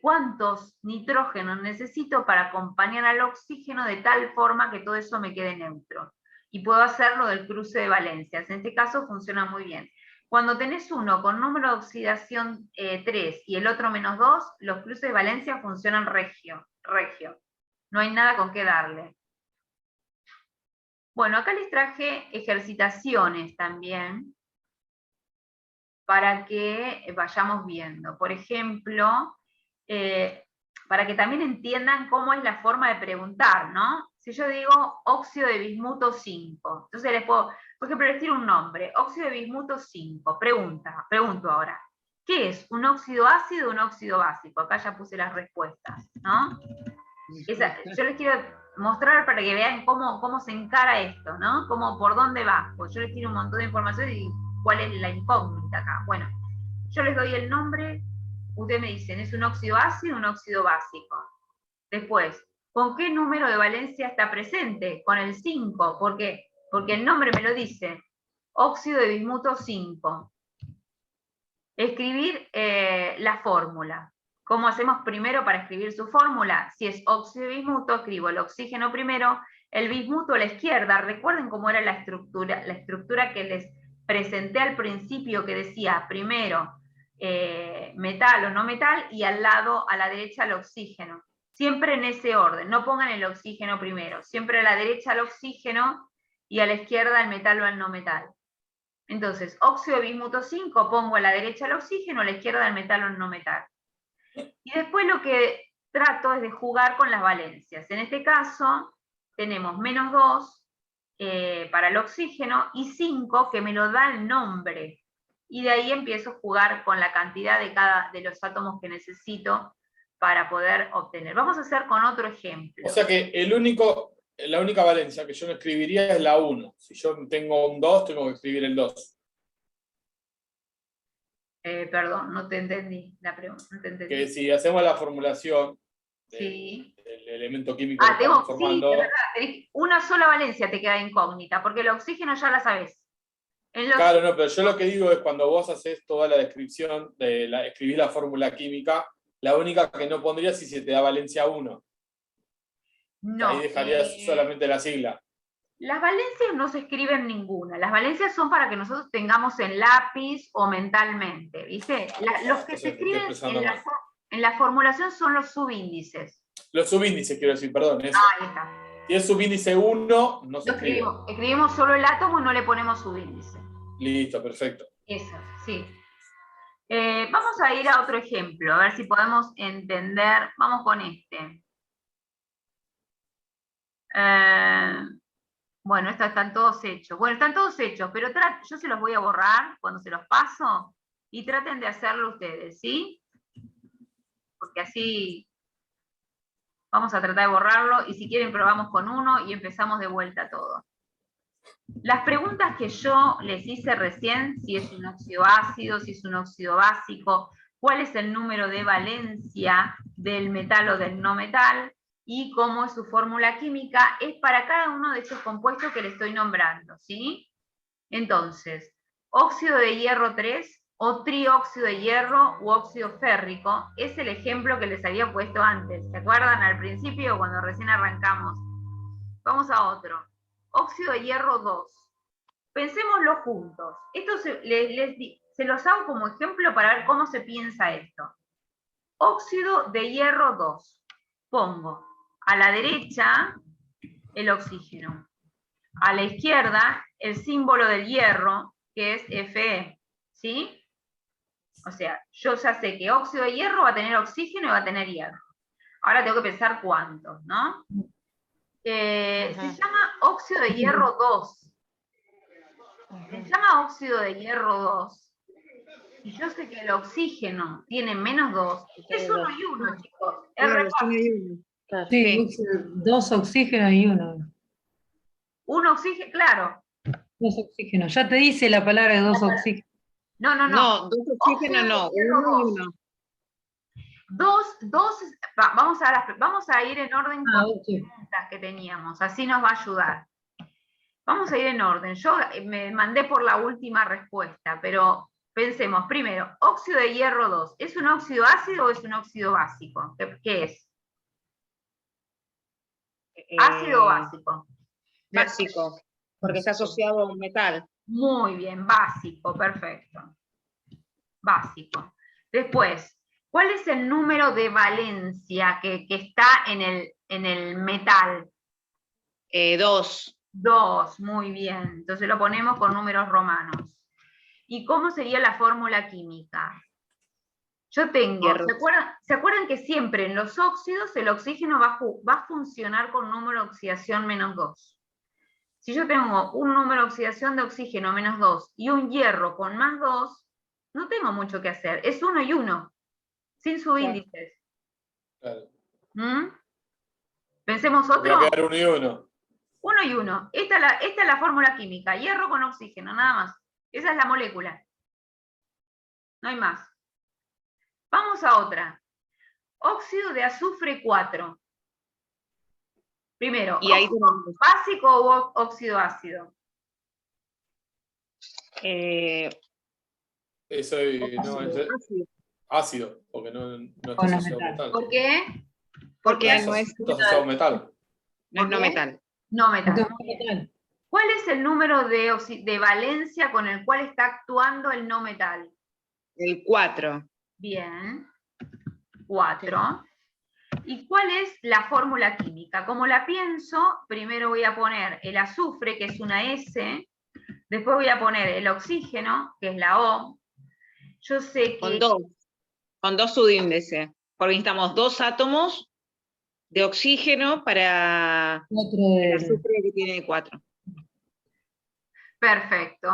cuántos nitrógenos necesito para acompañar al oxígeno de tal forma que todo eso me quede neutro. Y puedo hacerlo del cruce de valencias. En este caso funciona muy bien. Cuando tenés uno con número de oxidación 3 y el otro menos 2, los cruces de valencia funcionan regio. No hay nada con qué darle. Bueno, acá les traje ejercitaciones también para que vayamos viendo. Por ejemplo, para que también entiendan cómo es la forma de preguntar, ¿no? Si yo digo óxido de bismuto 5, entonces les puedo, por ejemplo, les tiro un nombre, óxido de bismuto 5, pregunto ahora, ¿qué es? ¿Un óxido ácido o un óxido básico? Acá ya puse las respuestas, ¿no? Yo les quiero mostrar para que vean cómo se encara esto, ¿no? Por dónde va. Pues yo les tiro un montón de información y cuál es la incógnita acá. Bueno, yo les doy el nombre, ustedes me dicen, ¿es un óxido ácido o un óxido básico? Después, ¿con qué número de valencia está presente? Con el 5. ¿Por qué? Porque el nombre me lo dice. Óxido de bismuto 5. Escribir la fórmula. ¿Cómo hacemos primero para escribir su fórmula? Si es óxido de bismuto, escribo el oxígeno primero, el bismuto a la izquierda. Recuerden cómo era la estructura que les presenté al principio, que decía primero metal o no metal, y al lado, a la derecha, el oxígeno. Siempre en ese orden, no pongan el oxígeno primero, siempre a la derecha el oxígeno y a la izquierda el metal o el no metal. Entonces, óxido de bismuto 5, pongo a la derecha el oxígeno, a la izquierda el metal o el no metal. Y después lo que trato es de jugar con las valencias. En este caso, tenemos -2 para el oxígeno y 5 que me lo da el nombre. Y de ahí empiezo a jugar con la cantidad de los átomos que necesito para poder obtener. Vamos a hacer con otro ejemplo. O sea que la única valencia que yo no escribiría es la 1. Si yo tengo un 2, tengo que escribir el 2. Perdón, no te entendí la pregunta. No te entendí. Que si hacemos la formulación Sí. del elemento químico que Sí, estamos formando, de verdad, una sola valencia te queda incógnita, porque el oxígeno ya la sabes. claro, no, pero yo lo que digo es cuando vos haces toda la descripción, escribís la fórmula química, la única que no pondrías si se te da valencia 1. No, ahí dejarías solamente la sigla. Las valencias no se escriben ninguna. Las valencias son para que nosotros tengamos en lápiz o mentalmente, ¿viste? Los que se escriben en la formulación son los subíndices. Los subíndices, quiero decir, perdón. Eso. Ahí está. Si es subíndice 1, no se escribe. Escribimos solo el átomo y no le ponemos subíndice. Listo, perfecto. Eso, sí. Vamos a ir a otro ejemplo, a ver si podemos entender. Vamos con este. Bueno, estos están todos hechos. Bueno, están todos hechos, pero yo se los voy a borrar cuando se los paso y traten de hacerlo ustedes, ¿sí? Porque así vamos a tratar de borrarlo y si quieren probamos con uno y empezamos de vuelta todo. Las preguntas que yo les hice recién, si es un óxido ácido, si es un óxido básico, cuál es el número de valencia del metal o del no metal, y cómo es su fórmula química, es para cada uno de estos compuestos que les estoy nombrando, ¿sí? Entonces, óxido de hierro 3, o trióxido de hierro u óxido férrico, es el ejemplo que les había puesto antes. ¿Se acuerdan al principio cuando recién arrancamos? Vamos a otro. Óxido de hierro 2. Pensémoslo juntos. Esto se los hago como ejemplo para ver cómo se piensa esto. Óxido de hierro 2. Pongo a la derecha el oxígeno. A la izquierda el símbolo del hierro, que es Fe. ¿Sí? O sea, yo ya sé que óxido de hierro va a tener oxígeno y va a tener hierro. Ahora tengo que pensar cuántos, ¿no? Se llama óxido de hierro 2. Se llama óxido de hierro 2. Y yo sé que el oxígeno tiene -2. Es 1 y 1, chicos. Sí, 2 oxígenos y 1. Un oxígeno, claro. 2 oxígenos. Ya te dice la palabra de 2 oxígenos. No. No, 2 oxígenos no, 1 y 1. Vamos a ir en orden con las preguntas que teníamos, así nos va a ayudar. Vamos a ir en orden. Yo me mandé por la última respuesta, pero pensemos primero, óxido de hierro 2, ¿es un óxido ácido o es un óxido básico? ¿Qué es? ¿Ácido o básico? Básico, porque está asociado a un metal. Muy bien, básico, perfecto. Básico. Después, ¿cuál es el número de valencia que está en el metal? 2. 2, muy bien. Entonces lo ponemos con números romanos. ¿Y cómo sería la fórmula química? Yo tengo, ¿se acuerdan que siempre en los óxidos el oxígeno va a funcionar con número de oxidación -2? Si yo tengo un número de oxidación de oxígeno -2 y un hierro con +2, no tengo mucho que hacer. Es 1 y 1, sin subíndices. Claro. Pensemos otro. Voy a quedar 1 y 1. 1 y 1. Esta es la fórmula química. Hierro con oxígeno, nada más. Esa es la molécula. No hay más. Vamos a otra. Óxido de azufre 4. Primero, Y ahí ¿óxido básico o óxido ácido? Eso no, es ácido, porque no está asociado a metal. ¿Por qué? Porque no es asociado a metal. no metal. No metal. Entonces, metal. ¿Cuál es el número de valencia con el cual está actuando el no metal? El 4. Bien. 4. ¿Y cuál es la fórmula química? Como la pienso, primero voy a poner el azufre, que es una S, después voy a poner el oxígeno, que es la O. Yo sé que... Con dos subíndices, porque necesitamos 2 átomos de oxígeno para Otro el de... azufre que tiene 4. Perfecto.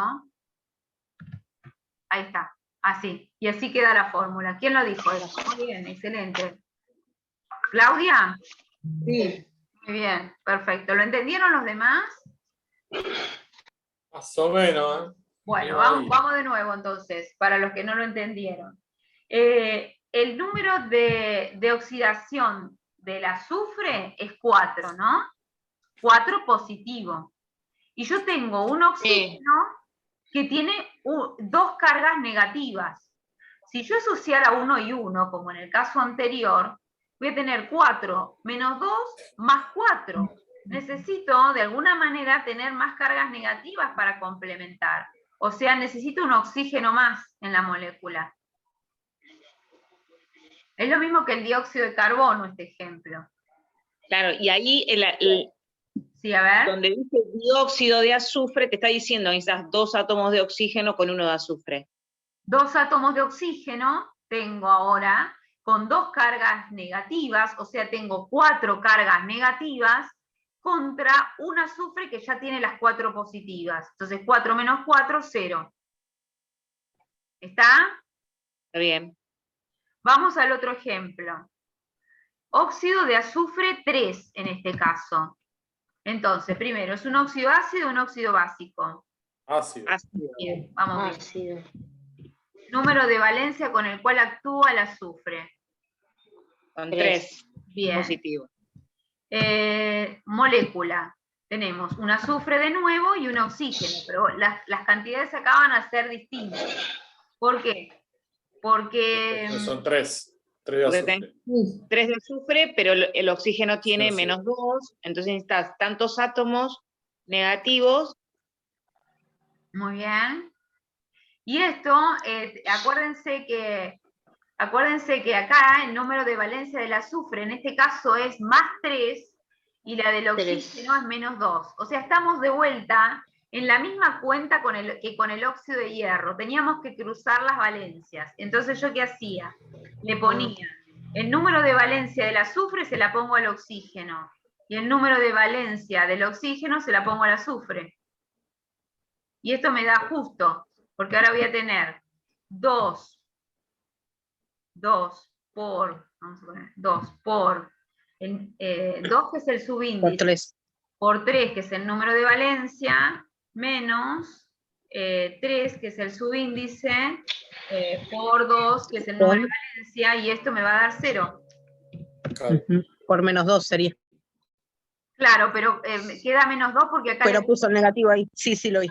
Ahí está. Así. Y así queda la fórmula. ¿Quién lo dijo eso? Muy bien, excelente. ¿Claudia? Sí. Muy bien, perfecto. ¿Lo entendieron los demás? Más o menos, ¿eh? Bueno, Ahí. vamos de nuevo entonces, para los que no lo entendieron. El número de oxidación del azufre es 4, ¿no? 4 positivo. Y yo tengo un oxígeno que tiene 2 cargas negativas. Si yo asociara 1 y 1, como en el caso anterior, voy a tener 4 menos 2 más 4. Necesito de alguna manera tener más cargas negativas para complementar. O sea, necesito un oxígeno más en la molécula. Es lo mismo que el dióxido de carbono, este ejemplo. Claro, y ahí Sí, a ver. donde dice dióxido de azufre, te está diciendo necesitas 2 átomos de oxígeno con 1 de azufre. 2 átomos de oxígeno tengo ahora con 2 cargas negativas, o sea, tengo 4 cargas negativas contra un azufre que ya tiene las 4 positivas. Entonces 4 menos 4, 0. ¿Está? Está bien. Vamos al otro ejemplo. Óxido de azufre 3 en este caso. Entonces, primero, ¿es un óxido ácido o un óxido básico? Ácido. Bien, vamos bien. Ácido. Número de valencia con el cual actúa el azufre. Con 3. 3 Bien. positivos. Molécula. Tenemos un azufre de nuevo y un oxígeno, pero las cantidades acá van a ser distintas. ¿Por qué? Porque... Son 3. 3 de Porque azufre. 3 de azufre, pero el oxígeno tiene Sí, sí. menos 2, entonces necesitas tantos átomos negativos. Muy bien. Y esto, acuérdense que acá el número de valencia del azufre en este caso es más 3 y la del oxígeno es menos 2. O sea, estamos de vuelta en la misma cuenta que con el óxido de hierro. Teníamos que cruzar las valencias. Entonces, ¿yo qué hacía? Le ponía el número de valencia del azufre, se la pongo al oxígeno. Y el número de valencia del oxígeno se la pongo al azufre. Y esto me da justo, porque ahora voy a tener 2 por 2 que es el subíndice, por 3 que es el número de valencia, menos 3 que es el subíndice, por 2 que es el número de valencia, y esto me va a dar 0. Claro. Por menos 2 sería. Claro, pero queda menos 2 porque acá... Pero puso el negativo ahí. Sí, sí, lo vi.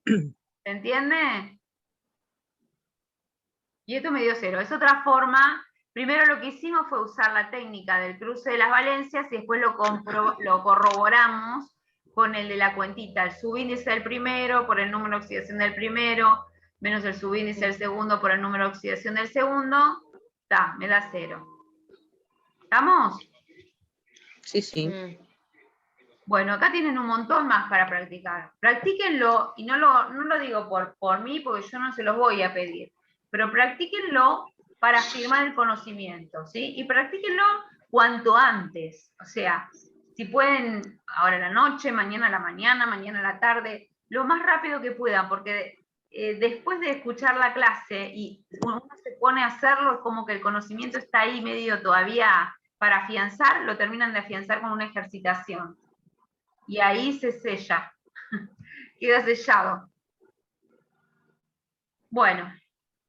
¿Se entiende? Y esto me dio 0. Es otra forma. Primero lo que hicimos fue usar la técnica del cruce de las valencias y después lo corroboramos con el de la cuentita. El subíndice del primero por el número de oxidación del primero, menos el subíndice del segundo por el número de oxidación del segundo. Me da 0. ¿Estamos? Sí, sí. Bueno, acá tienen un montón más para practicar. Practíquenlo, y no lo digo por mí, porque yo no se los voy a pedir, pero practíquenlo para afirmar el conocimiento, ¿sí? Y practíquenlo cuanto antes. O sea, si pueden, ahora a la noche, mañana a la mañana, mañana a la tarde, lo más rápido que puedan, porque después de escuchar la clase y uno se pone a hacerlo, es como que el conocimiento está ahí medio todavía para afianzar, lo terminan de afianzar con una ejercitación. Y ahí se sella, queda sellado. Bueno,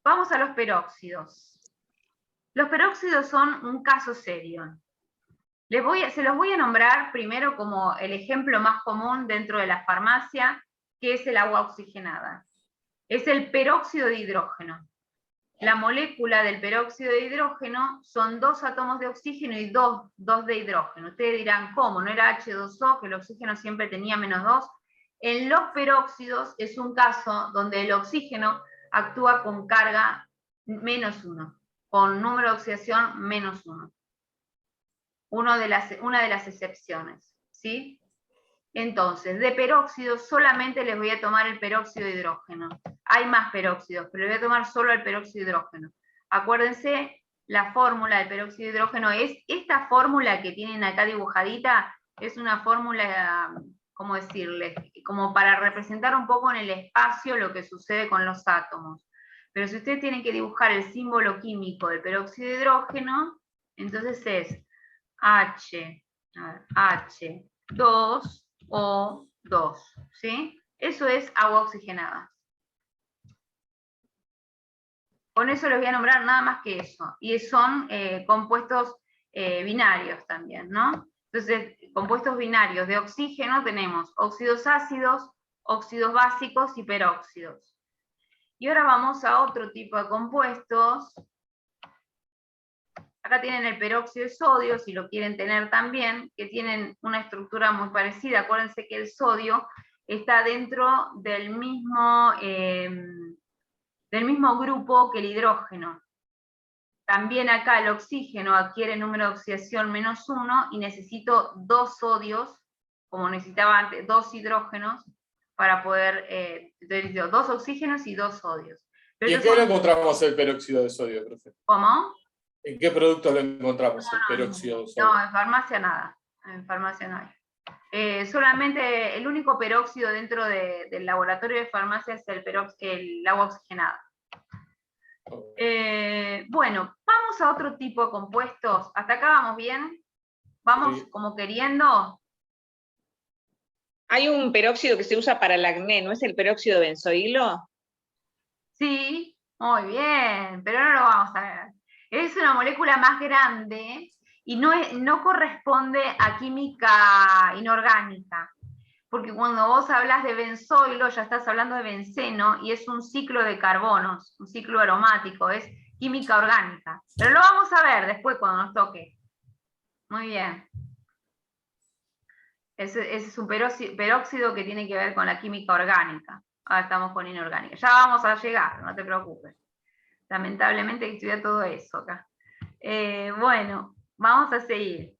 vamos a los peróxidos. Los peróxidos son un caso serio. Se los voy a nombrar primero como el ejemplo más común dentro de la farmacia, que es el agua oxigenada. Es el peróxido de hidrógeno. La molécula del peróxido de hidrógeno son 2 átomos de oxígeno y 2 de hidrógeno. Ustedes dirán, ¿cómo? ¿No era H2O, que el oxígeno siempre tenía -2? En los peróxidos es un caso donde el oxígeno actúa con carga -1, con número de oxidación -1. Una de las excepciones, ¿sí? Entonces, de peróxidos solamente les voy a tomar el peróxido de hidrógeno. Hay más peróxidos, pero les voy a tomar solo el peróxido de hidrógeno. Acuérdense, la fórmula del peróxido de hidrógeno es, esta fórmula que tienen acá dibujadita, es una fórmula, ¿cómo decirles? Como para representar un poco en el espacio lo que sucede con los átomos. Pero si ustedes tienen que dibujar el símbolo químico del peróxido de hidrógeno, entonces es H2O2, ¿sí? Eso es agua oxigenada. Con eso les voy a nombrar nada más que eso. Y son compuestos binarios también, ¿no? Entonces, compuestos binarios de oxígeno tenemos óxidos ácidos, óxidos básicos y peróxidos. Y ahora vamos a otro tipo de compuestos. Acá tienen el peróxido de sodio, si lo quieren tener también, que tienen una estructura muy parecida. Acuérdense que el sodio está dentro del mismo grupo que el hidrógeno. También acá el oxígeno adquiere número de oxidación -1 y necesito 2 sodios, como necesitaba antes, 2 hidrógenos, para poder, entonces 2 oxígenos y 2 sodios. Pero ¿Y en qué lo encontramos el peróxido de sodio, profe? ¿Cómo? ¿En qué productos lo encontramos el peróxido de sodio? No, en farmacia nada. En farmacia no hay. Solamente el único peróxido dentro del laboratorio de farmacia es el agua oxigenada. Bueno, vamos a otro tipo de compuestos. ¿Hasta acá vamos bien? ¿Vamos Sí. como queriendo? Hay un peróxido que se usa para el acné, ¿no es el peróxido de benzoilo? Sí, muy bien, pero no lo vamos a ver. Es una molécula más grande y no corresponde a química inorgánica, porque cuando vos hablas de benzoilo ya estás hablando de benceno y es un ciclo de carbonos, un ciclo aromático, es química orgánica. Pero lo vamos a ver después cuando nos toque. Muy bien. Ese es un peróxido que tiene que ver con la química orgánica. Ahora estamos con inorgánica. Ya vamos a llegar, no te preocupes. Lamentablemente hay que estudiar todo eso acá. Bueno, vamos a seguir.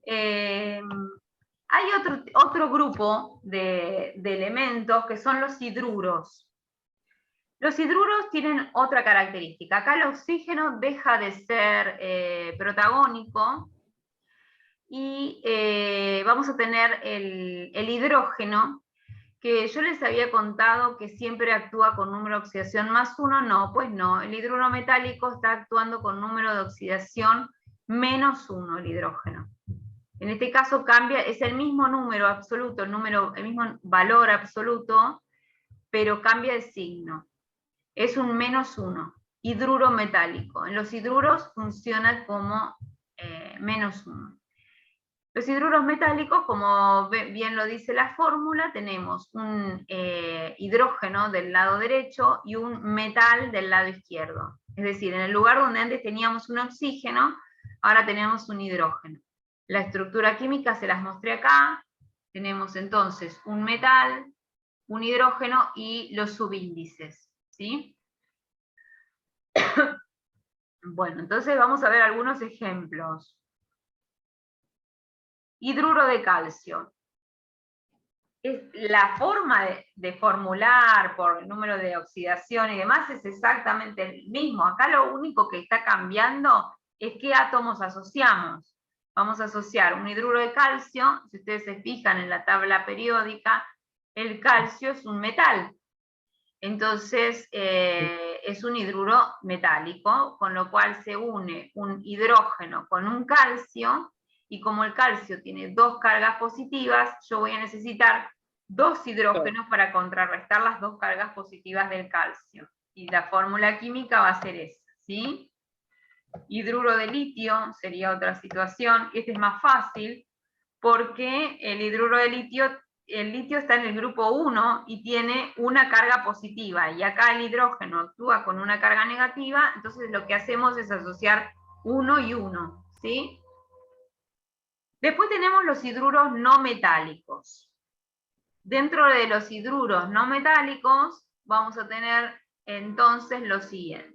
Hay otro grupo de elementos que son los hidruros. Los hidruros tienen otra característica. Acá el oxígeno deja de ser protagónico y vamos a tener el hidrógeno, que yo les había contado que siempre actúa con número de oxidación +1, no, pues no, el hidruro metálico está actuando con número de oxidación -1, el hidrógeno. En este caso cambia, es el mismo número absoluto, el mismo valor absoluto, pero cambia de signo. Es un -1, hidruro metálico. En los hidruros funciona como -1. Los hidruros metálicos, como bien lo dice la fórmula, tenemos un hidrógeno del lado derecho y un metal del lado izquierdo. Es decir, en el lugar donde antes teníamos un oxígeno, ahora tenemos un hidrógeno. La estructura química se las mostré acá. Tenemos entonces un metal, un hidrógeno y los subíndices, ¿sí? Bueno, entonces vamos a ver algunos ejemplos. Hidruro de calcio. La forma de formular por el número de oxidación y demás es exactamente el mismo. Acá lo único que está cambiando es qué átomos asociamos. Vamos a asociar un hidruro de calcio. Si ustedes se fijan en la tabla periódica, el calcio es un metal. Entonces es un hidruro metálico, con lo cual se une un hidrógeno con un calcio. Y como el calcio tiene 2 cargas positivas, yo voy a necesitar 2 hidrógenos para contrarrestar las 2 cargas positivas del calcio. Y la fórmula química va a ser esa, ¿sí? Hidruro de litio sería otra situación. Este es más fácil, porque el hidruro de litio el litio está en el grupo 1 y tiene una carga positiva, y acá el hidrógeno actúa con una carga negativa, entonces lo que hacemos es asociar 1 y 1, ¿sí? Después tenemos los hidruros no metálicos. Dentro de los hidruros no metálicos vamos a tener entonces lo siguiente.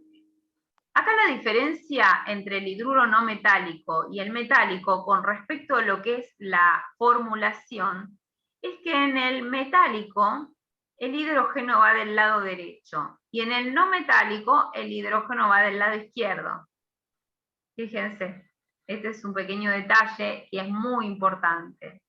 Acá la diferencia entre el hidruro no metálico y el metálico con respecto a lo que es la formulación es que en el metálico el hidrógeno va del lado derecho y en el no metálico el hidrógeno va del lado izquierdo. Fíjense, este es un pequeño detalle y es muy importante.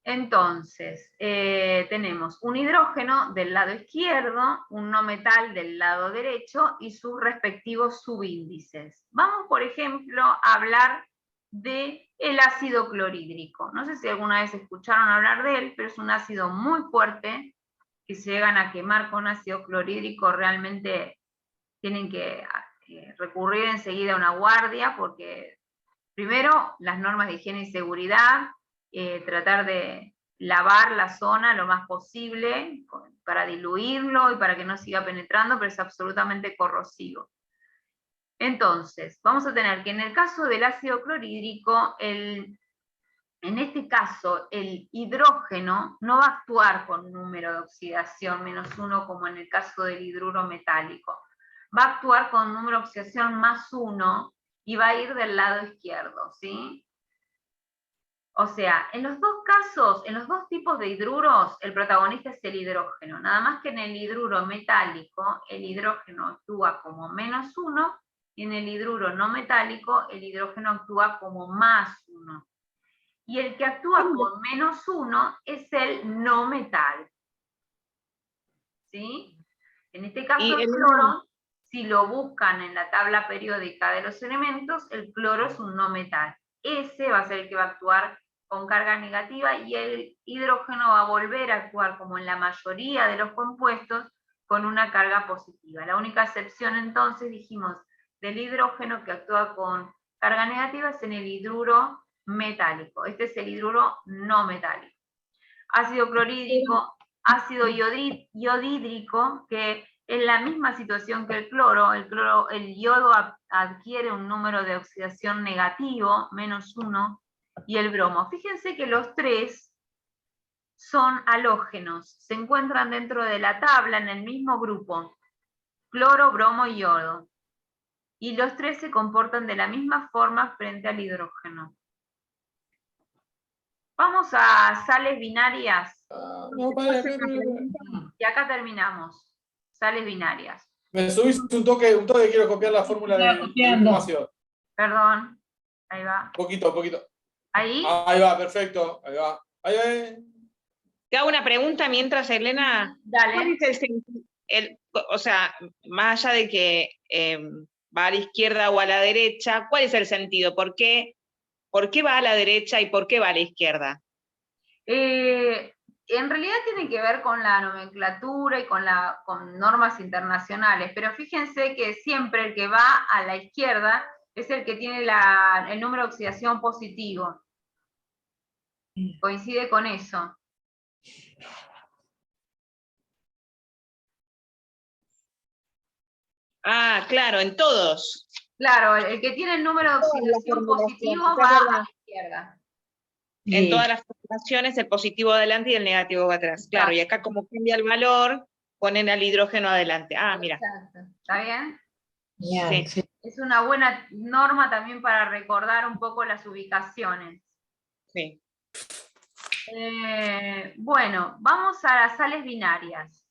Entonces, tenemos un hidrógeno del lado izquierdo, un no metal del lado derecho y sus respectivos subíndices. Vamos, por ejemplo, a hablar del ácido clorhídrico. No sé si alguna vez escucharon hablar de él, pero es un ácido muy fuerte, que si llegan a quemar con ácido clorhídrico realmente tienen que recurrir enseguida a una guardia, porque primero las normas de higiene y seguridad, tratar de lavar la zona lo más posible para diluirlo y para que no siga penetrando, pero es absolutamente corrosivo. Entonces, vamos a tener que en el caso del ácido clorhídrico, en este caso, el hidrógeno no va a actuar con un número de oxidación -1 como en el caso del hidruro metálico. Va a actuar con un número de oxidación +1 y va a ir del lado izquierdo, ¿sí? O sea, en los dos casos, en los dos tipos de hidruros, el protagonista es el hidrógeno. Nada más que en el hidruro metálico, el hidrógeno actúa como -1, y en el hidruro no metálico, el hidrógeno actúa como +1. Y el que actúa con -1 es el no metal. ¿Sí? En este caso el cloro, si lo buscan en la tabla periódica de los elementos, el cloro es un no metal. Ese va a ser el que va a actuar con carga negativa y el hidrógeno va a volver a actuar como en la mayoría de los compuestos con una carga positiva. La única excepción entonces, dijimos, del hidrógeno que actúa con carga negativa es en el hidruro metálico. Este es el hidruro no metálico. Ácido clorhídrico, ácido iodídrico, que en la misma situación que el cloro, el yodo adquiere un número de oxidación negativo, -1, y el bromo. Fíjense que los tres son halógenos, se encuentran dentro de la tabla en el mismo grupo, cloro, bromo y yodo. Y los tres se comportan de la misma forma frente al hidrógeno. Vamos a sales binarias. Y acá terminamos. Sales binarias. Me subís un toque, quiero copiar la fórmula de ácido. Perdón. Ahí va. Poquito. ¿Ahí? Ahí va, perfecto. Ahí va. Ahí. Te hago una pregunta mientras, Elena. Dale. ¿Cuál es o sea, más allá de que va a la izquierda o a la derecha, ¿cuál es el sentido? ¿Por qué va a la derecha y por qué va a la izquierda? En realidad tiene que ver con la nomenclatura y con normas internacionales, pero fíjense que siempre el que va a la izquierda es el que tiene el número de oxidación positivo. Coincide con eso. Ah, claro, en todos. Claro, el que tiene el número de oxidación positivo va a la izquierda. En todas las formulaciones el positivo adelante y el negativo va atrás. Claro, y acá como cambia el valor, ponen al hidrógeno adelante. Ah, mira. Exacto. ¿Está bien? Sí. Es una buena norma también para recordar un poco las ubicaciones. Sí. Bueno, vamos a las sales binarias.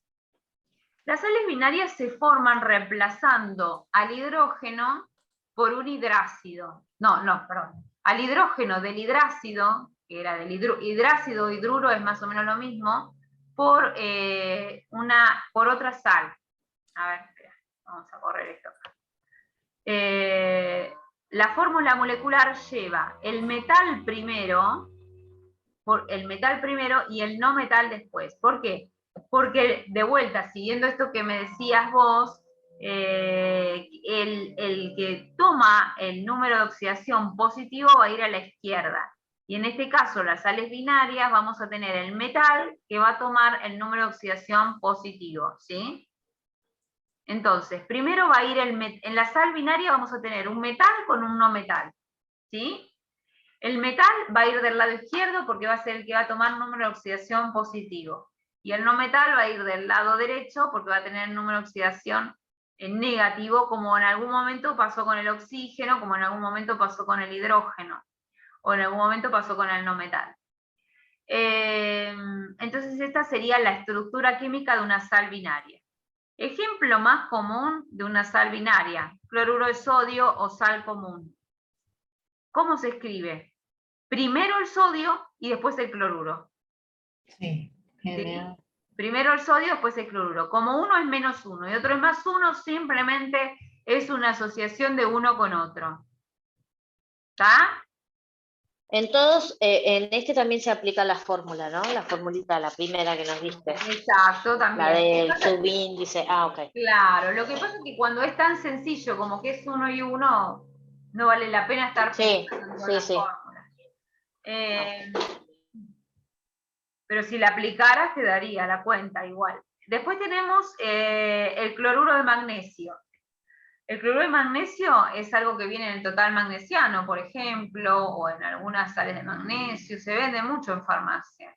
Las sales binarias se forman reemplazando al hidrógeno por un hidrácido. Perdón. Al hidrógeno del hidrácido, que era del hidrácido o hidruro, es más o menos lo mismo, por otra sal. A ver, espera, vamos a correr esto. La fórmula molecular lleva el metal primero y el no metal después. ¿Por qué? Porque, de vuelta, siguiendo esto que me decías vos, el que toma el número de oxidación positivo va a ir a la izquierda, Y en este caso, las sales binarias, vamos a tener el metal que va a tomar el número de oxidación positivo, ¿sí? Entonces, primero va a ir en la sal binaria vamos a tener un metal con un no metal, ¿sí? El metal va a ir del lado izquierdo porque va a ser el que va a tomar número de oxidación positivo. Y el no metal va a ir del lado derecho porque va a tener número de oxidación negativo, como en algún momento pasó con el oxígeno, como en algún momento pasó con el hidrógeno, o en algún momento pasó con el no metal. Entonces esta sería la estructura química de una sal binaria. Ejemplo más común de una sal binaria, cloruro de sodio o sal común. ¿Cómo se escribe? Primero el sodio y después el cloruro. Sí, genial. Primero el sodio, después el cloruro. Como uno es menos uno y otro es más uno, simplemente es una asociación de uno con otro. ¿Está? En todos, en este también se aplica la fórmula, ¿no? La formulita, la primera que nos diste. Exacto, también. La del subíndice. Ah, ok. Claro, lo que pasa es que cuando es tan sencillo como que es uno y uno, no vale la pena estar Sí, pensando en sí, las sí. fórmulas. Pero si la aplicaras te daría la cuenta igual. Después tenemos el cloruro de magnesio. El cloruro de magnesio es algo que viene en el total magnesiano, por ejemplo, o en algunas sales de magnesio, se vende mucho en farmacia.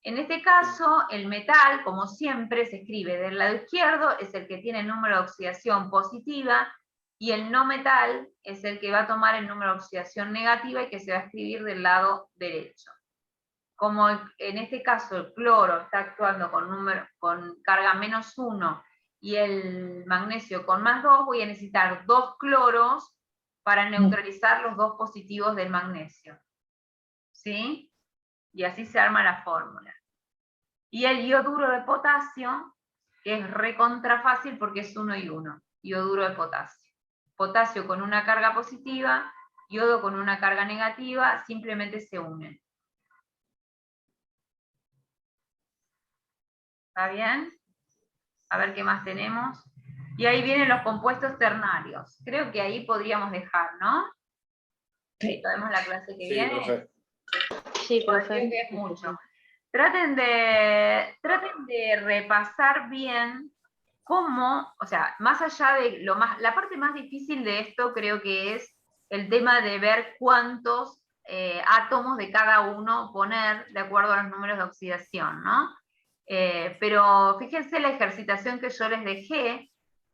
En este caso, el metal, como siempre, se escribe del lado izquierdo, es el que tiene el número de oxidación positiva, y el no metal es el que va a tomar el número de oxidación negativa y que se va a escribir del lado derecho. Como en este caso el cloro está actuando con carga -1 y el magnesio con +2, voy a necesitar 2 cloros para neutralizar los 2 positivos del magnesio. ¿Sí? Y así se arma la fórmula. Y el ioduro de potasio, que es recontra fácil porque es 1 y 1, ioduro de potasio. Potasio con una carga positiva, yodo con una carga negativa, simplemente se unen. ¿Está bien? A ver qué más tenemos. Y ahí vienen los compuestos ternarios. Creo que ahí podríamos dejar, ¿no? Sí. Podemos la clase que Sí, viene. profe. Sí, Porque profe. es mucho. Traten de repasar bien cómo, o sea, más allá de la parte más difícil de esto creo que es el tema de ver cuántos átomos de cada uno poner de acuerdo a los números de oxidación, ¿no? Pero fíjense la ejercitación que yo les dejé.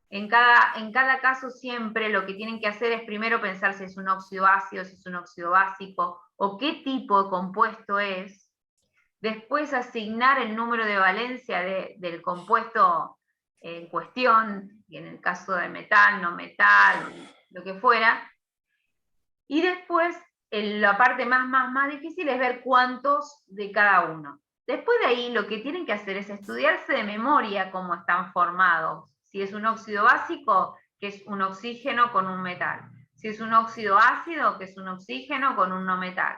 En cada caso siempre lo que tienen que hacer es primero pensar si es un óxido ácido, si es un óxido básico, o qué tipo de compuesto es. Después asignar el número de valencia del compuesto en cuestión, y en el caso de metal, no metal, lo que fuera. Y después, la parte más difícil es ver cuántos de cada uno. Después de ahí, lo que tienen que hacer es estudiarse de memoria cómo están formados. Si es un óxido básico, que es un oxígeno con un metal. Si es un óxido ácido, que es un oxígeno con un no metal.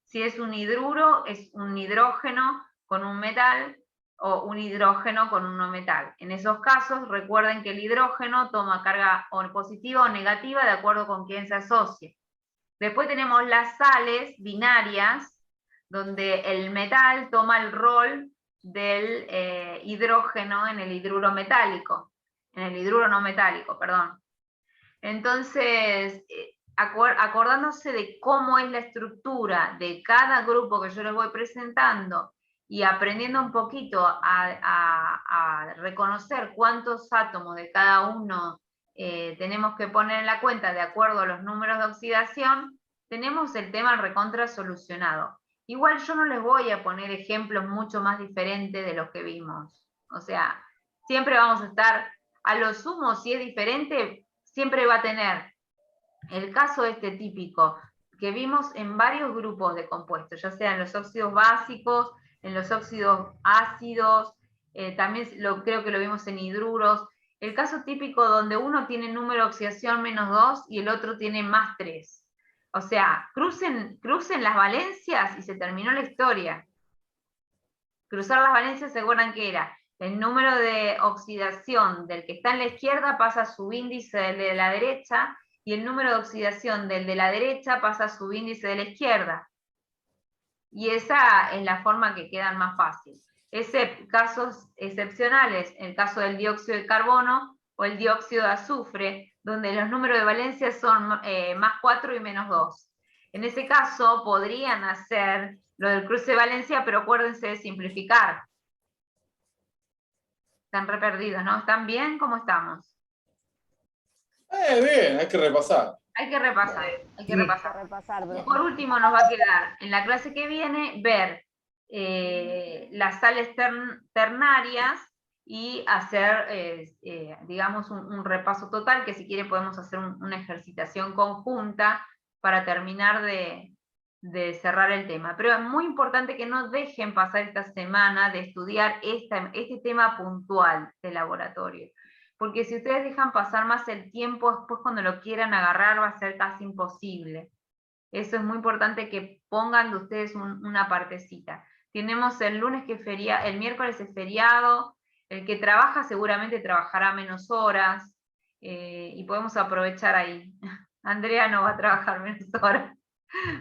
Si es un hidruro, es un hidrógeno con un metal, o un hidrógeno con un no metal. En esos casos, recuerden que el hidrógeno toma carga o positiva o negativa de acuerdo con quién se asocie. Después tenemos las sales binarias, donde el metal toma el rol del hidrógeno en el hidruro metálico, en el hidruro no metálico, perdón. Entonces, acordándose de cómo es la estructura de cada grupo que yo les voy presentando y aprendiendo un poquito a reconocer cuántos átomos de cada uno tenemos que poner en la cuenta de acuerdo a los números de oxidación, tenemos el tema recontra solucionado. Igual yo no les voy a poner ejemplos mucho más diferentes de los que vimos. O sea, siempre vamos a estar, a lo sumo, si es diferente, siempre va a tener el caso este típico que vimos en varios grupos de compuestos, ya sea en los óxidos básicos, en los óxidos ácidos, también creo que lo vimos en hidruros. El caso típico donde uno tiene número de oxidación -2 y el otro tiene +3. O sea, crucen las valencias y se terminó la historia. Cruzar las valencias, ¿se acuerdan qué era? El número de oxidación del que está en la izquierda pasa a su índice del de la derecha, y el número de oxidación del de la derecha pasa a su índice de la izquierda. Y esa es la forma que quedan más fácil. Casos excepcionales, el caso del dióxido de carbono o el dióxido de azufre, donde los números de valencia son más 4 y menos 2. En ese caso podrían hacer lo del cruce de valencia, pero acuérdense de simplificar. Están re perdidos, ¿no? ¿Están bien? ¿Cómo estamos? Bien, hay que repasar. Hay que repasar, hay que repasar. Y profe. por último nos va a quedar en la clase que viene ver las sales ternarias y hacer, digamos, un repaso total, que si quiere podemos hacer una ejercitación conjunta para terminar de cerrar el tema. Pero es muy importante que no dejen pasar esta semana de estudiar este tema puntual del laboratorio. Porque si ustedes dejan pasar más el tiempo, después cuando lo quieran agarrar va a ser casi imposible. Eso es muy importante que pongan de ustedes una partecita. Tenemos el lunes que el miércoles es feriado, el que trabaja seguramente trabajará menos horas, y podemos aprovechar ahí. Andrea no va a trabajar menos horas,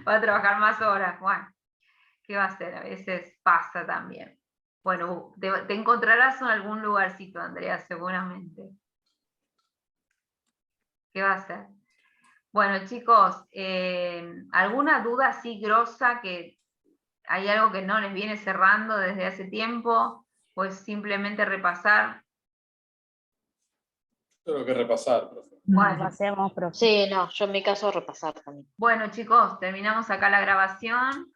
va a trabajar más horas. Bueno, ¿qué va a hacer? A veces pasa también. Bueno, te encontrarás en algún lugarcito, Andrea, seguramente. ¿Qué va a hacer? Bueno, chicos, ¿alguna duda así grosa, que hay algo que no les viene cerrando desde hace tiempo? Pues simplemente repasar. Tengo que repasar, profe. Bueno, Pasemos, profe. Sí, no, yo en mi caso repasar también. bueno, chicos, terminamos acá la grabación.